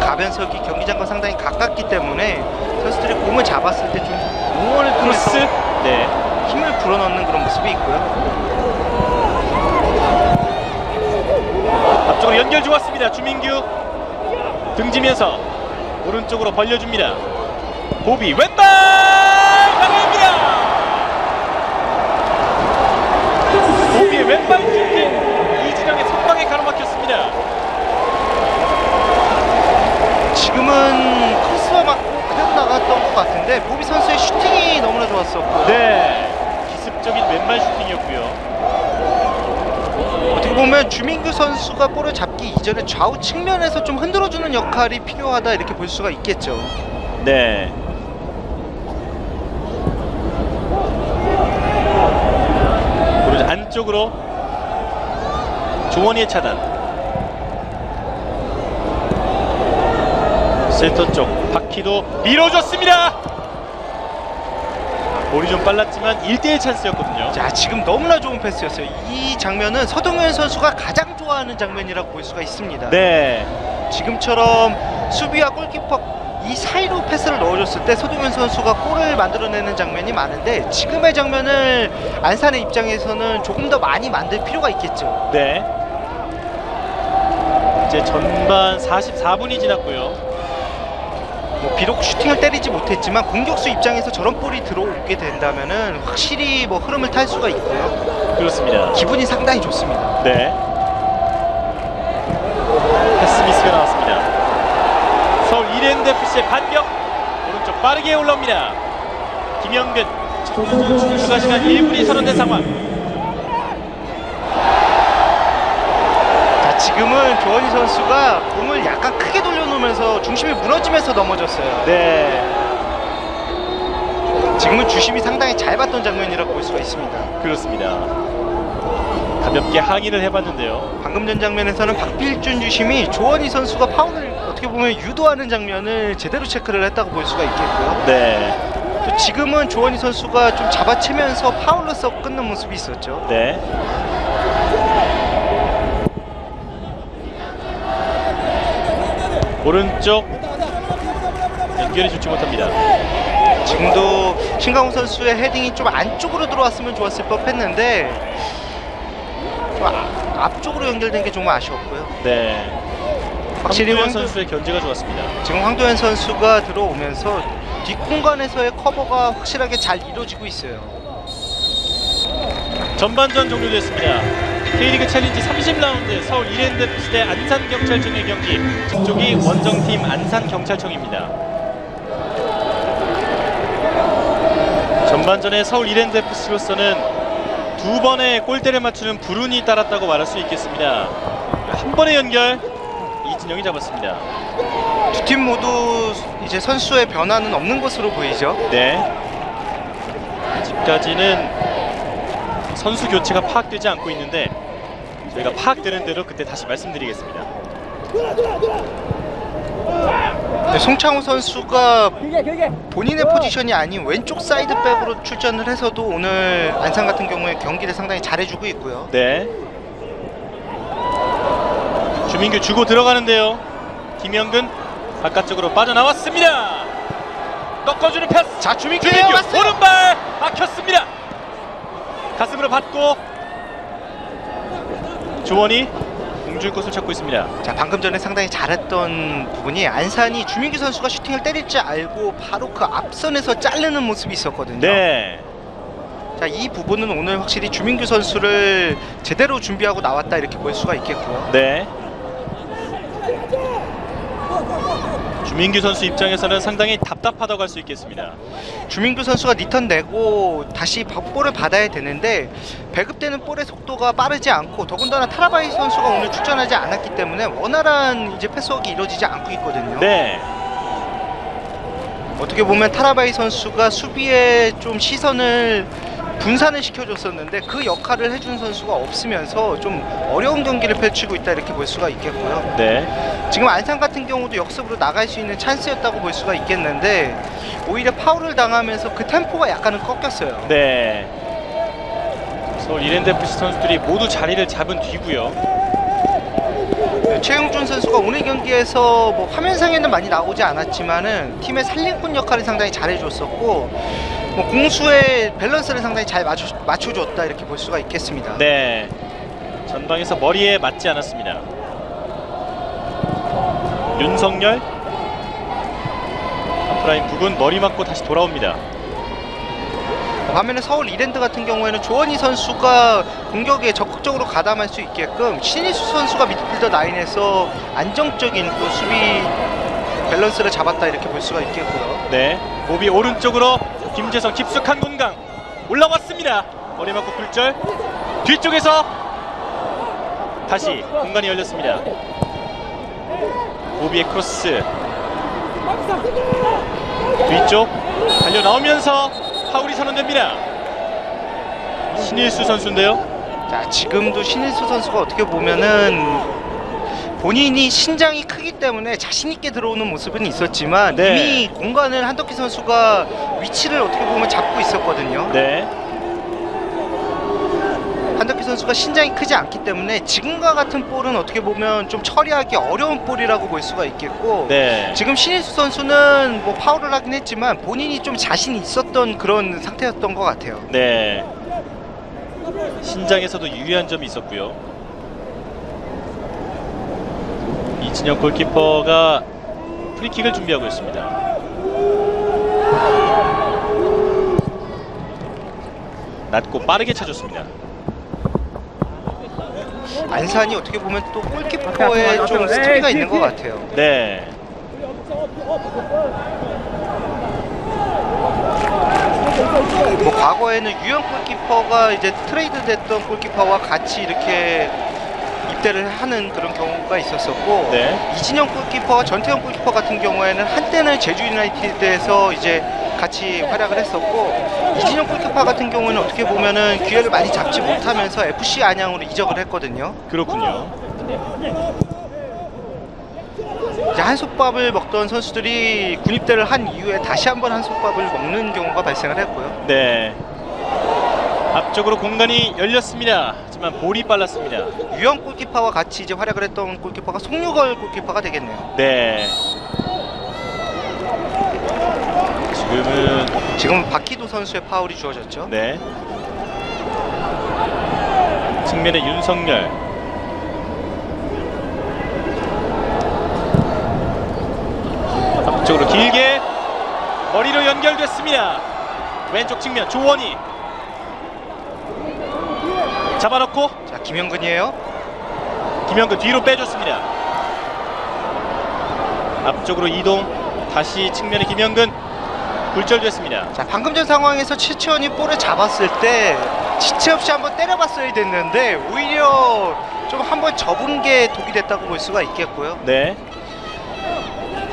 가변석이 경기장과 상당히 가깝기 때문에 선수들이 공을 잡았을 때 좀 응원을 통해서 크로스. 네. 힘을 불어넣는 그런 모습이 있고요. 앞쪽으로 연결 좋았습니다. 주민규 등지면서 오른쪽으로 벌려줍니다. 보비 왼발 나갑니다. 보비의 왼발 슈팅 이진영의 선방에 가로막혔습니다. 지금은 크로스와 맞고 그대로 나갔던 것 같은데 보비 선수의 슈팅이 너무나 좋았었고 네. 기습적인 왼발 슈팅이었고요. 어떻게 보면 주민규 선수가 볼을 잡기 이전에 좌우 측면에서 좀 흔들어주는 역할이 필요하다 이렇게 볼 수가 있겠죠. 네. 오른쪽 안쪽으로 조원희의 차단. 센터 쪽 바퀴도 밀어줬습니다. 볼이 좀 빨랐지만 1대1 찬스였거든요. 자, 지금 너무나 좋은 패스였어요. 이 장면은 서동현 선수가 가장 좋아하는 장면이라고 볼 수가 있습니다. 네. 지금처럼 수비와 골키퍼 이 사이로 패스를 넣어줬을 때 서동현 선수가 골을 만들어내는 장면이 많은데 지금의 장면을 안산의 입장에서는 조금 더 많이 만들 필요가 있겠죠. 네. 이제 전반 44분이 지났고요. 비록 슈팅을 때리지 못했지만 공격수 입장에서 저런 볼이 들어오게 된다면은 확실히 흐름을 탈 수가 있고요. 그렇습니다. 기분이 상당히 좋습니다. 네. 패스 미스가 나왔습니다. 서울 이랜드FC의 반격. 오른쪽 빠르게 올라옵니다. 김영근. 추가 시간 1분이 선언된 상황. 자, 지금은 조원희 선수가 공을 약간 크게 돌려놓으면서 중심이 무너지면서 넘어졌어요. 네. 지금은 주심이 상당히 잘 봤던 장면이라고 볼 수가 있습니다. 그렇습니다. 가볍게 항의를 해봤는데요. 방금 전 장면에서는 박필준 주심이 조원희 선수가 파울을 어떻게 보면 유도하는 장면을 제대로 체크를 했다고 볼 수가 있겠고요. 네. 또 지금은 조원희 선수가 좀 잡아채면서 파울로서 끊는 모습이 있었죠. 네. 오른쪽 연결이 좋지 못합니다. 지금도 신강호 선수의 헤딩이 좀 안쪽으로 들어왔으면 좋았을 법했는데 좀 앞쪽으로 연결된 게 정말 아쉬웠고요. 네. 확실히 황도현 선수의 견제가 좋았습니다. 지금 황도현 선수가 들어오면서 뒷공간에서의 커버가 확실하게 잘 이루어지고 있어요. 전반전 종료됐습니다. K리그 챌린지 30라운드 서울 이랜드FC 대 안산경찰청의 경기. 저쪽이 원정팀 안산경찰청입니다. 전반전에 서울 이랜드FC로서는 두 번의 골대를 맞추는 불운이 따랐다고 말할 수 있겠습니다. 한 번의 연결 이진영이 잡았습니다. 두 팀 모두 이제 선수의 변화는 없는 것으로 보이죠. 네. 아직까지는 선수 교체가 파악되지 않고 있는데 저희가 파악되는 대로 그때 다시 말씀드리겠습니다. 네, 송창호 선수가 본인의 포지션이 아닌 왼쪽 사이드백으로 출전을 해서도 오늘 안산 같은 경우에 경기를 상당히 잘해주고 있고요. 네. 주민규 주고 들어가는데요. 김영근 바깥쪽으로 빠져나왔습니다. 꺾어주는 패스. 자, 주민규 왔어요. 오른발 막혔습니다. 가슴으로 받고 조원이 공줄 곳을 찾고 있습니다. 자, 방금 전에 상당히 잘했던 부분이 안산이 주민규 선수가 슈팅을 때릴 줄 알고 바로 그 앞선에서 자르는 모습이 있었거든요. 네. 자, 이 부분은 오늘 확실히 주민규 선수를 제대로 준비하고 나왔다 이렇게 볼 수가 있겠고요. 네. 주민규 선수 입장에서는 상당히 답답하다고 할 수 있겠습니다. 주민규 선수가 리턴 내고 다시 볼을 받아야 되는데 배급되는 볼의 속도가 빠르지 않고 더군다나 타라바이 선수가 오늘 출전하지 않았기 때문에 원활한 이제 패스워크가 이루어지지 않고 있거든요. 네. 어떻게 보면 타라바이 선수가 수비에 좀 시선을 분산을 시켜줬었는데 그 역할을 해준 선수가 없으면서 좀 어려운 경기를 펼치고 있다 이렇게 볼 수가 있겠고요. 네. 지금 안산 같은 경우도 역습으로 나갈 수 있는 찬스였다고 볼 수가 있겠는데 오히려 파울을 당하면서 그 템포가 약간은 꺾였어요. 네. 서울 이랜드FC 선수들이 모두 자리를 잡은 뒤고요. 최용준 선수가 오늘 경기에서 뭐 화면상에는 많이 나오지 않았지만은 팀의 살림꾼 역할을 상당히 잘해줬었고 뭐 공수의 밸런스를 상당히 잘 맞춰줬다 이렇게 볼 수가 있겠습니다. 네. 전방에서 머리에 맞지 않았습니다. 윤석열 하프라인 부근 머리 맞고 다시 돌아옵니다. 반면에 서울 이랜드 같은 경우에는 조원희 선수가 공격에 적극적으로 가담할 수 있게끔 신희수 선수가 미드필더 라인에서 안정적인 또 수비 밸런스를 잡았다 이렇게 볼 수가 있겠고요. 네. 몸이 오른쪽으로 김재성 깊숙한 공간 올라왔습니다. 머리 맞고 굴절 뒤쪽에서 다시 공간이 열렸습니다. 보비의 크로스 뒤쪽 달려 나오면서 파울이 선언됩니다. 신일수 선수인데요. 자, 지금도 신일수 선수가 어떻게 보면은 본인이 신장이 크기 때문에 자신 있게 들어오는 모습은 있었지만 네. 이미 공간을 한덕기 선수가 위치를 어떻게 보면 잡고 있었거든요. 네. 한덕기 선수가 신장이 크지 않기 때문에 지금과 같은 볼은 어떻게 보면 좀 처리하기 어려운 볼이라고 볼 수가 있겠고 네. 지금 신일수 선수는 뭐 파울을 하긴 했지만 본인이 좀 자신이 있었던 그런 상태였던 것 같아요. 네. 신장에서도 유리한 점이 있었고요. 이진영 골키퍼가 프리킥을 준비하고 있습니다. 낮고 빠르게 차줬습니다. 안산이 어떻게 보면 또 골키퍼에 좀 스토리가 있는 것 같아요. 네. 뭐 과거에는 유영 골키퍼가 이제 트레이드 됐던 골키퍼와 같이 이렇게 입대를 하는 그런 경우가 있었었고 네. 이진영 골키퍼와 전태영 골키퍼 같은 경우에는 한때는 제주 유나이티드에서 이제 같이 활약을 했었고 이진영 골키퍼 같은 경우는 어떻게 보면은 기회를 많이 잡지 못하면서 FC 안양으로 이적을 했거든요. 그렇군요. 이제 한솥밥을 먹던 선수들이 군입대를 한 이후에 다시 한번 한솥밥을 먹는 경우가 발생을 했고요. 네. 앞쪽으로 공간이 열렸습니다. 하지만 볼이 빨랐습니다. 유영 골키퍼와 같이 이제 활약을 했던 골키퍼가 송유걸 골키퍼가 되겠네요. 네. 지금은 박희도 선수의 파울이 주어졌죠. 네. 측면의 윤석열. 앞쪽으로 길게 머리로 연결됐습니다. 왼쪽 측면 조원희 잡아놓고 자, 김영근이에요. 김영근 뒤로 빼줬습니다. 앞쪽으로 이동. 다시 측면의 김영근 굴절됐습니다. 자, 방금 전 상황에서 최치원이 볼을 잡았을 때 지체 없이 한번 때려봤어야 됐는데 오히려 좀 한번 접은 게 독이 됐다고 볼 수가 있겠고요. 네.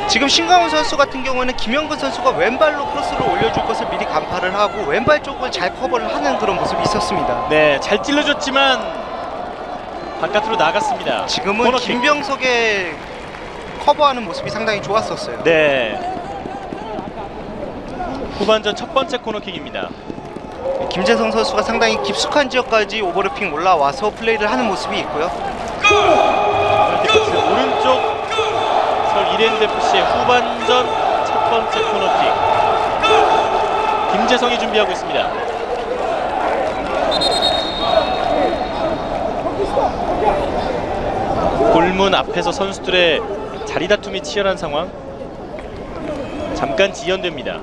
지금 신강훈 선수 같은 경우에는 김영근 선수가 왼발로 크로스를 올려줄 것을 미리 간파를 하고 왼발 쪽을 잘 커버를 하는 그런 모습이 있었습니다. 네, 잘 찔러줬지만 바깥으로 나갔습니다. 지금은 코너킥. 김병석의 커버하는 모습이 상당히 좋았었어요. 네. 후반전 첫 번째 코너킥입니다. 김재성 선수가 상당히 깊숙한 지역까지 오버래핑 올라와서 플레이를 하는 모습이 있고요. 오른쪽 서울 이랜드FC의 후반전 첫 번째 코너킥. 김재성이 준비하고 있습니다. 골문 앞에서 선수들의 자리 다툼이 치열한 상황. 잠깐 지연됩니다.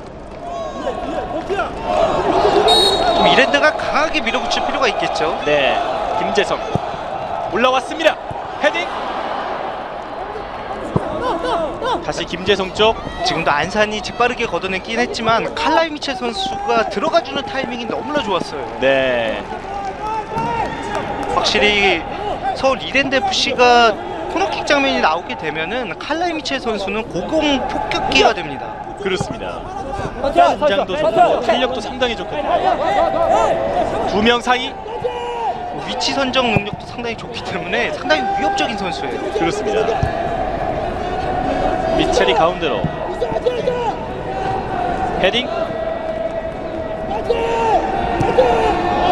좀 이랜드가 강하게 밀어붙일 필요가 있겠죠. 네, 김재성 올라왔습니다. 헤딩. 다시 김재성 쪽. 지금도 안산이 재빠르게 걷어내긴 했지만 칼라이 미첼 선수가 들어가주는 타이밍이 너무나 좋았어요. 네, 확실히 서울 이랜드FC가 코너킥 장면이 나오게 되면은 칼라이 미첼 선수는 고공 폭격기가 됩니다. 그렇습니다. 긴장도 좋고 탄력도 상당히 좋거든요. 두 명 사이. 위치 선정 능력도 상당히 좋기 때문에 상당히 위협적인 선수예요. 그렇습니다. 미첼이 가운데로 헤딩.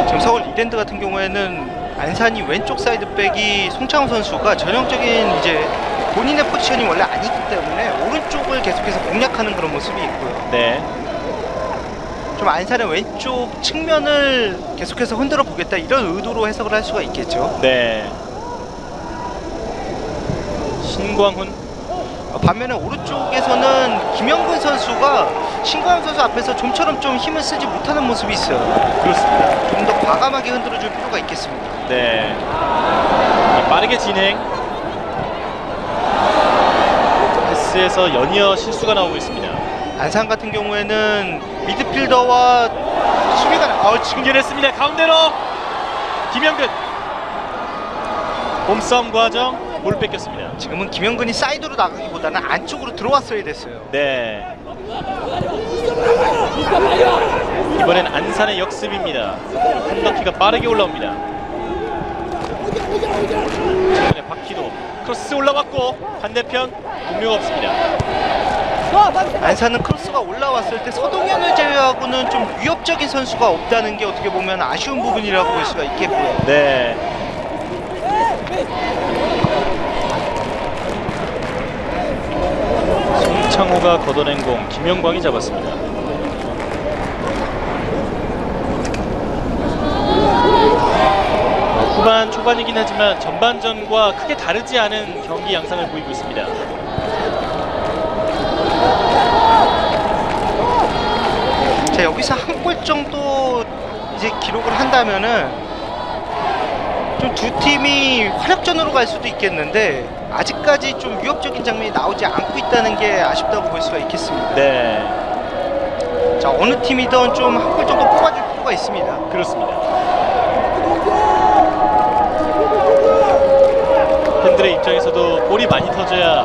지금 서울 이랜드 같은 경우에는 안산이 왼쪽 사이드백이 송창호 선수가 전형적인 이제 본인의 포지션이 원래 아니기 때문에 오른쪽을 계속해서 공략하는 그런 모습이 있고요. 네, 좀 안산의 왼쪽 측면을 계속해서 흔들어 보겠다 이런 의도로 해석을 할 수가 있겠죠. 네. 신광훈. 반면에 오른쪽에서는 김영근 선수가 신광훈 선수 앞에서 좀처럼 좀 힘을 쓰지 못하는 모습이 있어요. 그렇습니다. 좀 더 과감하게 흔들어 줄 필요가 있겠습니다. 네. 빠르게 진행. 패스에서 연이어 실수가 나오고 있습니다. 안산 같은 경우에는 미드필더와 수비가 지금 연결했습니다. 가운데로 김영근. 몸싸움 과정. 볼 뺏겼습니다. 지금은 김영근이 사이드로 나가기보다는 안쪽으로 들어왔어야 됐어요. 네. 이번엔 안산의 역습입니다. 한덕희가 빠르게 올라옵니다. 이번에 박희도 크로스 올라왔고 반대편 동료가 없습니다. 안산은 크로스가 올라왔을 때 서동현을 제외하고는 좀 위협적인 선수가 없다는 게 어떻게 보면 아쉬운 부분이라고 볼 수가 있겠고요. 네. 송창호가 걷어낸 공 김영광이 잡았습니다. 후반 초반이긴 하지만 전반전과 크게 다르지 않은 경기 양상을 보이고 있습니다. 자, 여기서 한 골 정도 이제 기록을 한다면은 좀 두 팀이 활약전으로 갈 수도 있겠는데 아직까지 좀 위협적인 장면이 나오지 않고 있다는 게 아쉽다고 볼 수가 있겠습니다. 네, 자, 어느 팀이든 좀 한 골 정도 뽑아줄 필요가 있습니다. 그렇습니다. 팬들의 입장에서도 골이 많이 터져야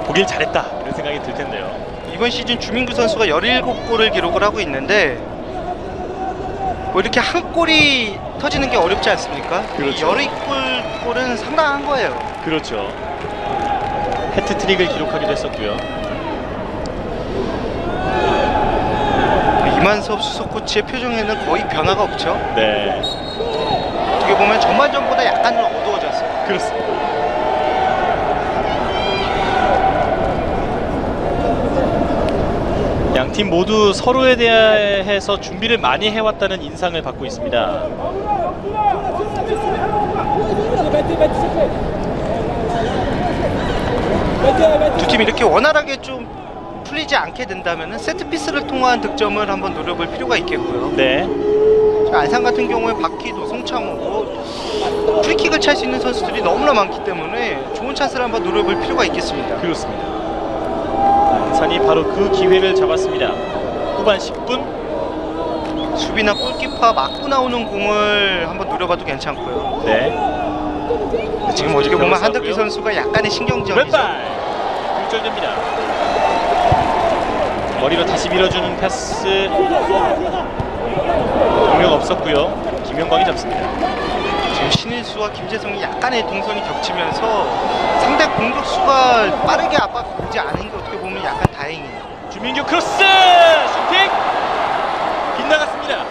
보길 잘했다 이런 생각이 들 텐데요. 이번 시즌 주민구 선수가 17골을 기록을 하고 있는데 뭐 이렇게 한 골이 터지는 게 어렵지 않습니까? 그렇죠. 17골은 상당한 거예요. 그렇죠. 해트트릭을 기록하기도 했었고요. 김한섭 수석 코치의 표정에는 거의 변화가 없죠. 네, 어떻게 보면 전반전보다 약간은 어두워졌어요. 그렇습니다. 양 팀 모두 서로에 대해서 준비를 많이 해왔다는 인상을 받고 있습니다. 두 팀이 이렇게 원활하게 좀 풀리지 않게 된다면 세트피스를 통한 득점을 한번 노려볼 필요가 있겠고요. 네, 자, 안산 같은 경우에 박희도, 송창호 프리킥을 찰 수 있는 선수들이 너무나 많기 때문에 좋은 찬스를 한번 노려볼 필요가 있겠습니다. 그렇습니다. 안산이 바로 그 기회를 잡았습니다. 후반 10분. 수비나 골키퍼 맞고 나오는 공을 한번 노려봐도 괜찮고요. 네, 지금 어떻게 보면 한덕기 선수가 약간의 신경전이죠. 왼발 굴절됩니다. 머리로 다시 밀어주는 패스. 동력 없었고요. 김영광이 잡습니다. 지금 신일수와 김재성이 약간의 동선이 겹치면서 상대 공격수가 빠르게 압박되지 않은 게 어떻게 보면 약간 다행이에요. 주민규 크로스 슈팅 빗나갔습니다.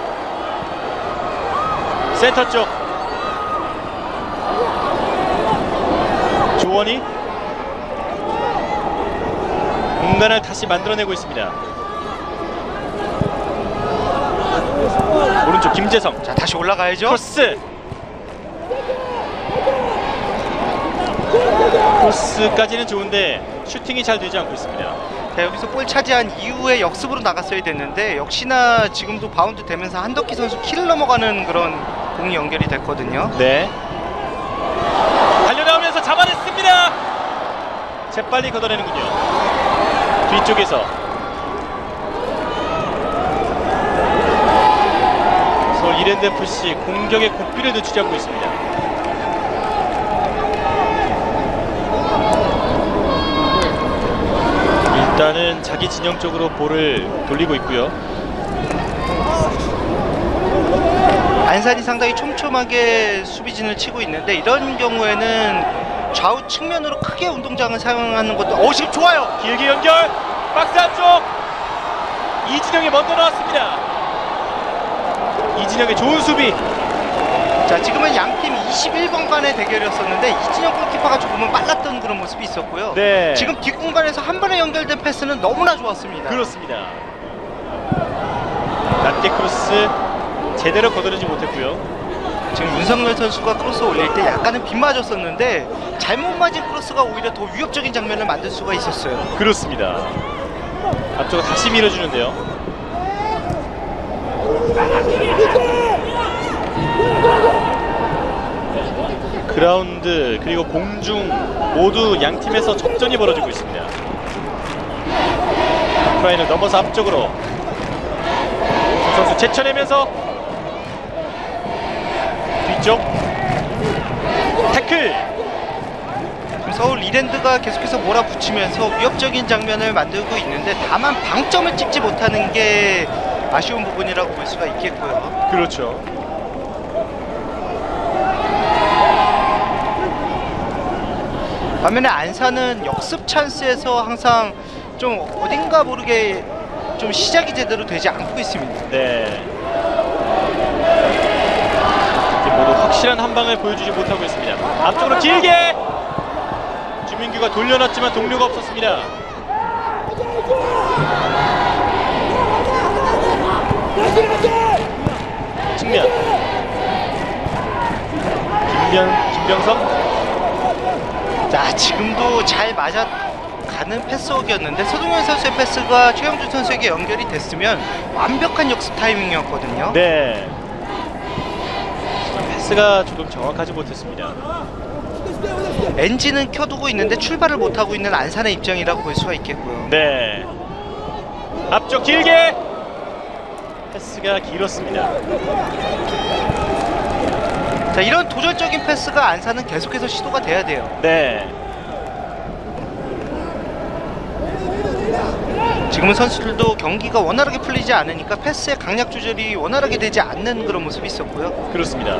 센터 쪽 조원이 공간을 다시 만들어내고 있습니다. 오른쪽 김재성. 자, 다시 올라가야죠. 크로스까지는 좋은데 슈팅이 잘 되지 않고 있습니다. 자, 여기서 볼 차지한 이후에 역습으로 나갔어야 됐는데 역시나 지금도 바운드 되면서 한덕기 선수 키를 넘어가는 그런 공이 연결이 됐거든요. 네, 달려나오면서 잡아냈습니다. 재빨리 걷어내는군요. 뒤쪽에서 서울 이랜드FC 공격의 고삐를 늦추지 않고 있습니다. 일단은 자기 진영 쪽으로 볼을 돌리고 있고요. 안산이 상당히 촘촘하게 수비진을 치고 있는데 이런 경우에는 좌우 측면으로 크게 운동장을 사용하는 것도 지금 좋아요. 길게 연결, 박스 안쪽 이진영이 먼저 나왔습니다. 이진영의 좋은 수비. 자, 지금은 양팀 21번 간의 대결이었었는데 이진영 골키퍼가 조금은 빨랐던 그런 모습이 있었고요. 네, 지금 뒷공간에서 한 번에 연결된 패스는 너무나 좋았습니다. 그렇습니다. 낮게 크로스 제대로 걷어내지 못했고요. 지금 윤석열 선수가 크로스 올릴 때 약간은 빗맞았었는데 잘못 맞은 크로스가 오히려 더 위협적인 장면을 만들 수가 있었어요. 그렇습니다. 앞쪽으로 다시 밀어주는데요. 그라운드 그리고 공중 모두 양 팀에서 접전이 벌어지고 있습니다. 프라인을 넘어서 앞쪽으로 두 선수 제쳐내면서 뒤쪽 태클. 지금 서울 이랜드가 계속해서 몰아붙이면서 위협적인 장면을 만들고 있는데 다만 방점을 찍지 못하는 게 아쉬운 부분이라고 볼 수가 있겠고요. 그렇죠. 반면에 안산은 역습 찬스에서 항상 좀 어딘가 모르게 좀 시작이 제대로 되지 않고 있습니다. 네. 모두 확실한 한 방을 보여주지 못하고 있습니다. 앞쪽으로 길게 주민규가 돌려놨지만 동료가 없었습니다. 측면 김병석. 자, 지금도 잘 맞아가는 패스워크였는데 서동현 선수의 패스가 최영준 선수에게 연결이 됐으면 완벽한 역습 타이밍이었거든요. 네. 패스가 조금 정확하지 못했습니다. 엔진은 켜두고 있는데 출발을 못하고 있는 안산의 입장이라고 볼 수가 있겠고요. 네. 앞쪽 길게 패스가 길었습니다. 자, 이런 도전적인 패스가 안산은 계속해서 시도가 돼야 돼요. 네. 지금은 선수들도 경기가 원활하게 풀리지 않으니까 패스의 강약 조절이 원활하게 되지 않는 그런 모습이 있었고요. 그렇습니다.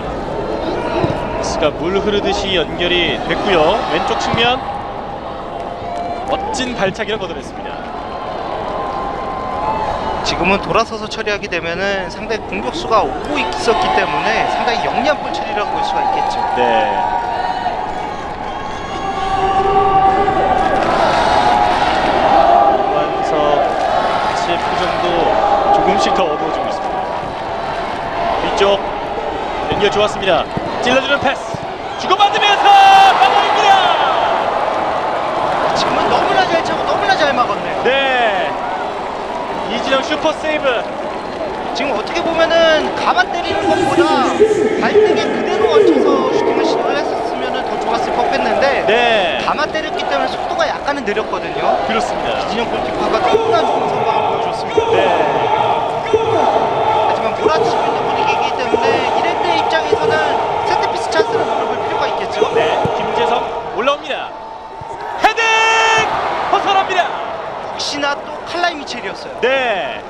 패스가 물 흐르듯이 연결이 됐고요. 왼쪽 측면 멋진 발차기를 걷어냈습니다. 지금은 돌아서서 처리하게 되면은 상당히 공격수가 오고 있었기 때문에 상당히 영리한 볼 처리라고 볼 수가 있겠죠. 네. 완석 씨의 표정도 조금씩 더 어두워지고 있습니다. 뒤쪽 연결 좋았습니다. 찔러주는 패스 주고받으면서 마무리입니다. 지금은 너무나 잘 차고 너무나 잘 막았네요. 네. 이진영 슈퍼 세이브. 지금 어떻게 보면은 가마 때리는 것보다 발등에 그대로 얹혀서 슈팅을 시도를 했었으면 더 좋았을 법했는데 네. 가마 때렸기 때문에 속도가 약간은 느렸거든요. 그렇습니다. 이진영 골키퍼가 너무나 좋은 선방을 보여줬습니다. 네. 하지만 몰아치고 있는 분위기이기 때문에 이랜드 입장에서는 세트피스 찬스를 노려볼 필요가 있겠죠. 네. 김재성 올라옵니다. 헤딩! 벗어납니다. 혹시나 또 칼라이 미첼이었어요. 네.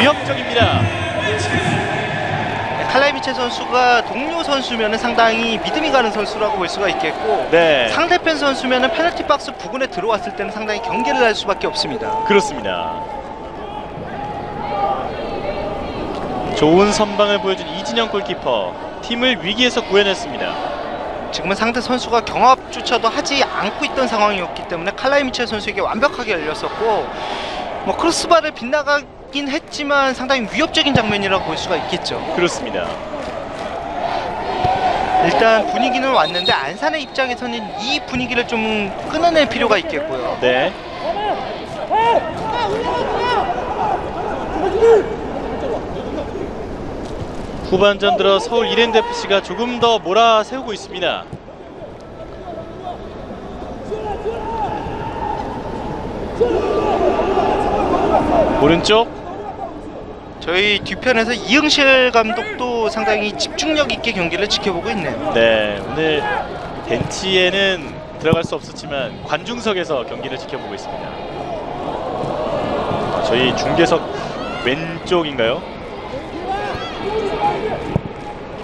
위협적입니다. 칼라이 미첼 선수가 동료 선수면 상당히 믿음이 가는 선수라고 볼 수가 있겠고 네. 상대편 선수면 페널티 박스 부근에 들어왔을 때는 상당히 경계를 할 수밖에 없습니다. 그렇습니다. 좋은 선방을 보여준 이진영 골키퍼. 팀을 위기에서 구해냈습니다. 지금은 상대 선수가 경합조차도 하지 않고 있던 상황이었기 때문에 칼라이 미첼 선수에게 완벽하게 열렸었고 뭐 크로스바를 빗나가긴 했지만 상당히 위협적인 장면이라고 볼 수가 있겠죠. 그렇습니다. 일단 분위기는 왔는데 안산의 입장에서는 이 분위기를 좀 끊어낼 필요가 있겠고요. 네. 후반전 들어 서울 이랜드FC가 조금 더 몰아세우고 있습니다. 오른쪽 저희 뒤편에서 이응실 감독도 상당히 집중력 있게 경기를 지켜보고 있네요. 네, 오늘 벤치에는 들어갈 수 없었지만 관중석에서 경기를 지켜보고 있습니다. 저희 중계석 왼쪽인가요?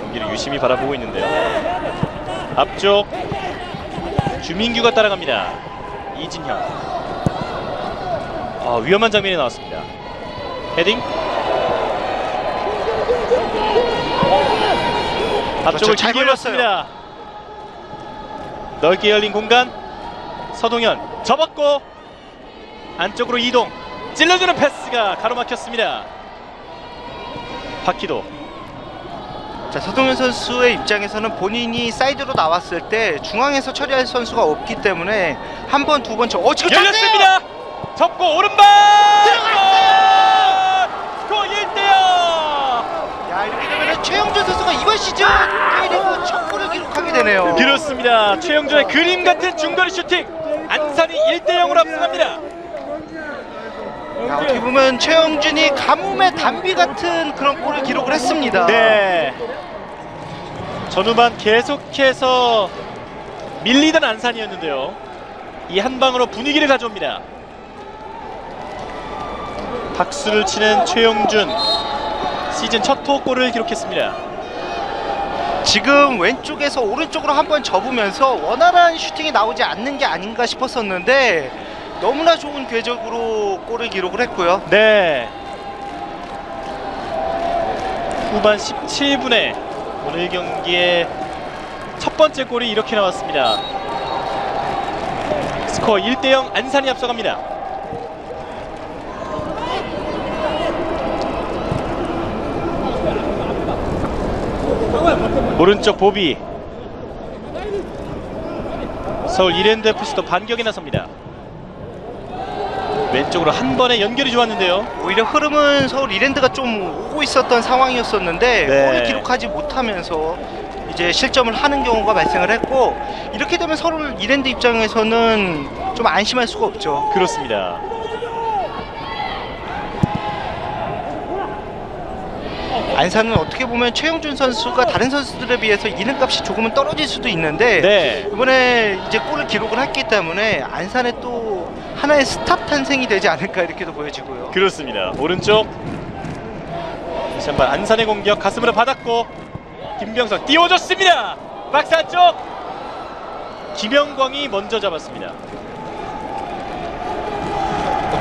경기를 유심히 바라보고 있는데요. 앞쪽 주민규가 따라갑니다. 이진형. 위험한 장면이 나왔습니다. 헤딩. 앞쪽을 잘 길게 걸렸어요. 올렸습니다. 넓게 열린 공간. 서동현 접었고 안쪽으로 이동. 찔러주는 패스가 가로막혔습니다. 박희도. 자, 서동현 선수의 입장에서는 본인이 사이드로 나왔을 때 중앙에서 처리할 선수가 없기 때문에 한 번, 두 번 지금 열렸습니다. 접고 오른발 들어갔어요. 스코어 1대0. 야, 이렇게 되면 최영준 선수가 이번 시즌 K리그 첫 골을 기록하게 되네요. 그렇습니다. 최영준의 그림 같은 중거리 슈팅. 안산이 1대0으로 앞서갑니다. 야, 어떻게 보면 최영준이 가뭄의 단비 같은 그런 골을 기록을 했습니다. 네. 전후반 계속해서 밀리던 안산이었는데요. 이 한 방으로 분위기를 가져옵니다. 박수를 치는 최영준. 시즌 첫 호골을 기록했습니다. 지금 왼쪽에서 오른쪽으로 한번 접으면서 원활한 슈팅이 나오지 않는 게 아닌가 싶었었는데 너무나 좋은 궤적으로 골을 기록을 했고요. 네. 후반 17분에 오늘 경기의 첫 번째 골이 이렇게 나왔습니다. 스코어 1대0 안산이 앞서갑니다. 오른쪽 보비. 서울 이랜드FC도 반격에 나섭니다. 왼쪽으로 한 번에 연결이 좋았는데요. 오히려 흐름은 서울 이랜드가 좀 오고 있었던 상황이었었는데 네. 골을 기록하지 못하면서 이제 실점을 하는 경우가 발생을 했고 이렇게 되면 서울 이랜드 입장에서는 좀 안심할 수가 없죠. 그렇습니다. 안산은 어떻게 보면 최영준 선수가 다른 선수들에 비해서 이름값이 조금은 떨어질 수도 있는데 네. 이번에 이제 골을 기록을 했기 때문에 안산에 또 하나의 스타 탄생이 되지 않을까 이렇게도 보여지고요. 그렇습니다. 오른쪽 다시 한번 안산의 공격 가슴으로 받았고 김병석 띄워줬습니다. 박스 안쪽 김영광이 먼저 잡았습니다.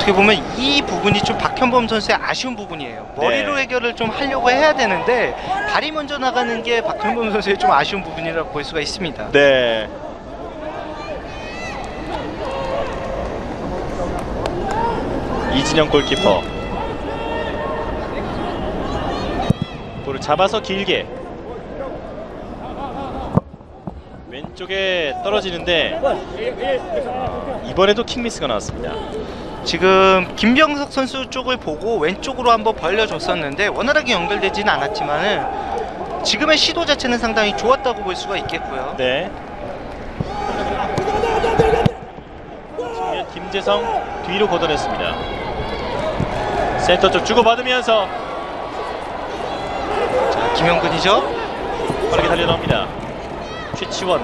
어떻게 보면 이 부분이 좀 박현범 선수의 아쉬운 부분이에요. 머리로 해결을 좀 하려고 해야 되는데 발이 먼저 나가는 게 박현범 선수의 좀 아쉬운 부분이라고 볼 수가 있습니다. 네. 이진영 골키퍼 볼을 잡아서 길게 왼쪽에 떨어지는데 이번에도 킥미스가 나왔습니다. 지금 김병석 선수 쪽을 보고 왼쪽으로 한번 벌려줬었는데 원활하게 연결되지는 않았지만은 지금의 시도 자체는 상당히 좋았다고 볼 수가 있겠고요. 네. 측면 김재성 뒤로 걷어냈습니다. 센터 쪽 주고받으면서 자, 김영근이죠. 빠르게 달려 나옵니다. 최치원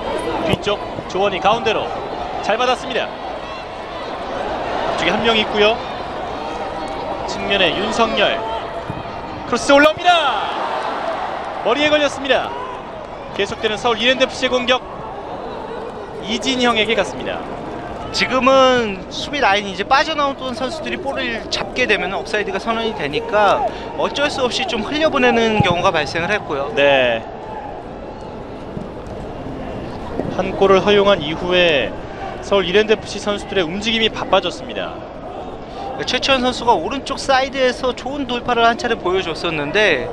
뒤쪽 조원이 가운데로 잘 받았습니다. 앞쪽에 한 명 있고요. 측면에 윤석열 크로스 올라옵니다. 머리에 걸렸습니다. 계속되는 서울 이랜드FC의 공격 이진형에게 갔습니다. 지금은 수비 라인이 이제 빠져나오던 선수들이 볼을 잡게 되면 옵사이드가 선언이 되니까 어쩔 수 없이 좀 흘려보내는 경우가 발생을 했고요. 네. 한 골을 허용한 이후에 서울 이랜드FC 선수들의 움직임이 바빠졌습니다. 최치원 선수가 오른쪽 사이드에서 좋은 돌파를 한 차례 보여줬었는데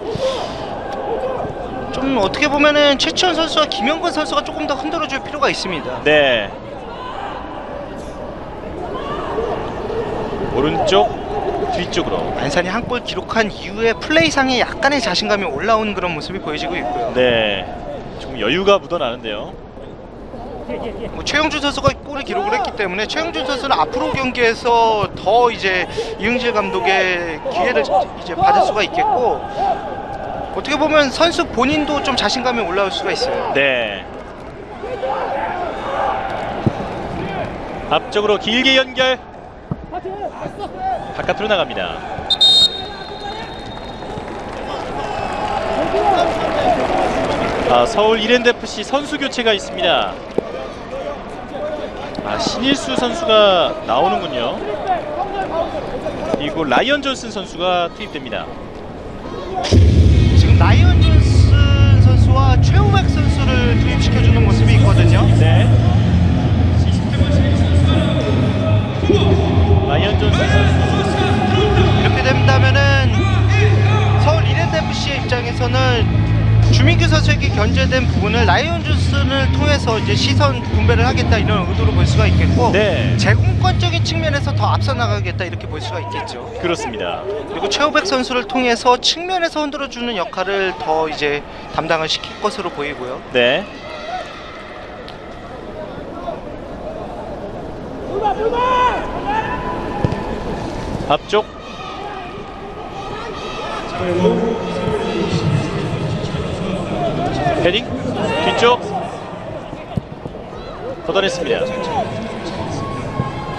좀 어떻게 보면은 최치원 선수와 김영근 선수가 조금 더 흔들어줄 필요가 있습니다. 네. 오른쪽 뒤쪽으로. 안산이 한 골 기록한 이후에 플레이상에 약간의 자신감이 올라온 그런 모습이 보여지고 있고요. 네. 좀 여유가 묻어나는데요. 뭐 최영준 선수가 골을 기록을 했기 때문에 최영준 선수는 앞으로 경기에서 더 이제 이응재 감독의 기회를 이제 받을 수가 있겠고 어떻게 보면 선수 본인도 좀 자신감이 올라올 수가 있어요. 네. 앞쪽으로 길게 연결. 바깥으로 나갑니다. 서울 이랜드FC 선수 교체가 있습니다. 신일수 선수가 나오는군요. 그리고 라이언 존슨 선수가 투입됩니다. 지금 라이언 존슨 선수와 최우백 선수를 투입시켜주는 모습이 있거든요. 네. 라이언 존슨 선수. 이렇게 된다면은 서울 이랜드FC의 입장에서는 주민규 선수에게 견제된 부분을 라이언 존슨을 통해서 이제 시선 분배를 하겠다 이런 의도로 볼 수가 있겠고 네. 제공권적인 측면에서 더 앞서 나가겠다 이렇게 볼 수가 있겠죠. 그렇습니다. 그리고 최우백 선수를 통해서 측면에서 흔들어주는 역할을 더 이제 담당을 시킬 것으로 보이고요. 네. 앞쪽 헤딩 뒤쪽 걷어냈습니다.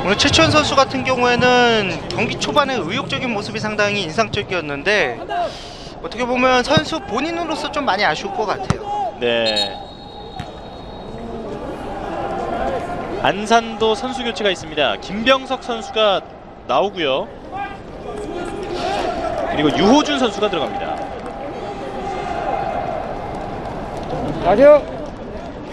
오늘 최치원 선수 같은 경우에는 경기 초반에 의욕적인 모습이 상당히 인상적이었는데 어떻게 보면 선수 본인으로서 좀 많이 아쉬울 것 같아요. 네. 안산도 선수 교체가 있습니다. 김병석 선수가 나오고요. 그리고 유호준 선수가 들어갑니다.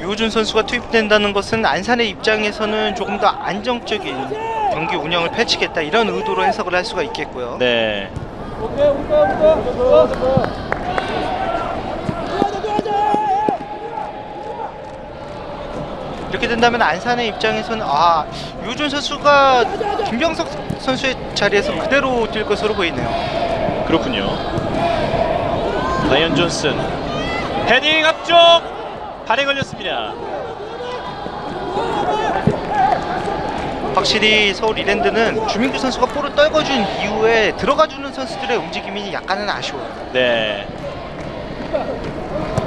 유호준 선수가 투입된다는 것은 안산의 입장에서는 조금 더 안정적인 경기 운영을 펼치겠다 이런 의도로 해석을 할 수가 있겠고요. 네. 이렇게 된다면 안산의 입장에서는 유호준 선수가 김병석 선수의 자리에서 그대로 뛸 것으로 보이네요. 그렇군요. 라이언 존슨 헤딩 앞쪽 발에 걸렸습니다. 확실히 서울 이랜드는 주민규 선수가 볼을 떨궈준 이후에 들어가주는 선수들의 움직임이 약간은 아쉬워요. 네.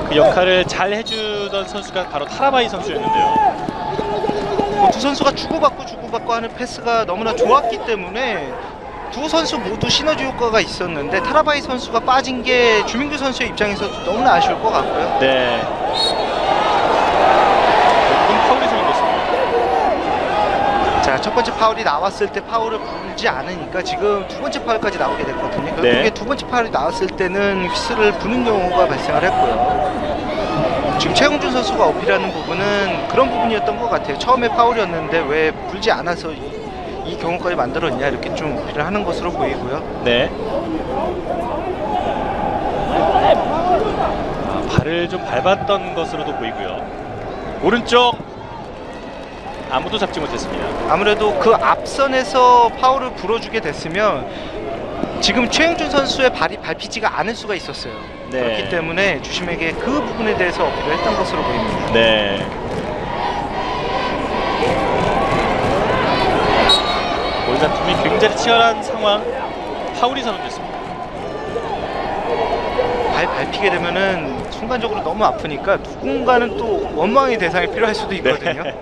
그 역할을 잘 해주던 선수가 바로 타라바이 선수였는데요. 두 선수가 주고받고 하는 패스가 너무나 좋았기 때문에 두 선수 모두 시너지 효과가 있었는데 타라바이 선수가 빠진 게 주민규 선수의 입장에서도 너무나 아쉬울 것 같고요. 네. 조금 파울이 생긴 것입니다. 자, 자, 첫 번째 파울이 나왔을 때 파울을 불지 않으니까 지금 두 번째 파울까지 나오게 됐거든요. 결국에 네. 두 번째 파울이 나왔을 때는 휘슬을 부는 경우가 발생을 했고요. 지금 최용준 선수가 어필하는 부분은 그런 부분이었던 것 같아요. 처음에 파울이었는데 왜 불지 않아서 이 경우까지 만들었냐 이렇게 좀 어필을 하는 것으로 보이고요. 네. 발을 좀 밟았던 것으로도 보이고요. 오른쪽 아무도 잡지 못했습니다. 아무래도 그 앞선에서 파울을 불어주게 됐으면 지금 최용준 선수의 발이 밟히지가 않을 수가 있었어요. 네. 그렇기 때문에 주심에게 그 부분에 대해서 어필을 했던 것으로 보입니다. 네. 볼 다툼이 굉장히 치열한 상황. 파울이 선언됐습니다. 발 밟히게 되면은 순간적으로 너무 아프니까 누군가는 또 원망의 대상이 필요할 수도 있거든요. 네.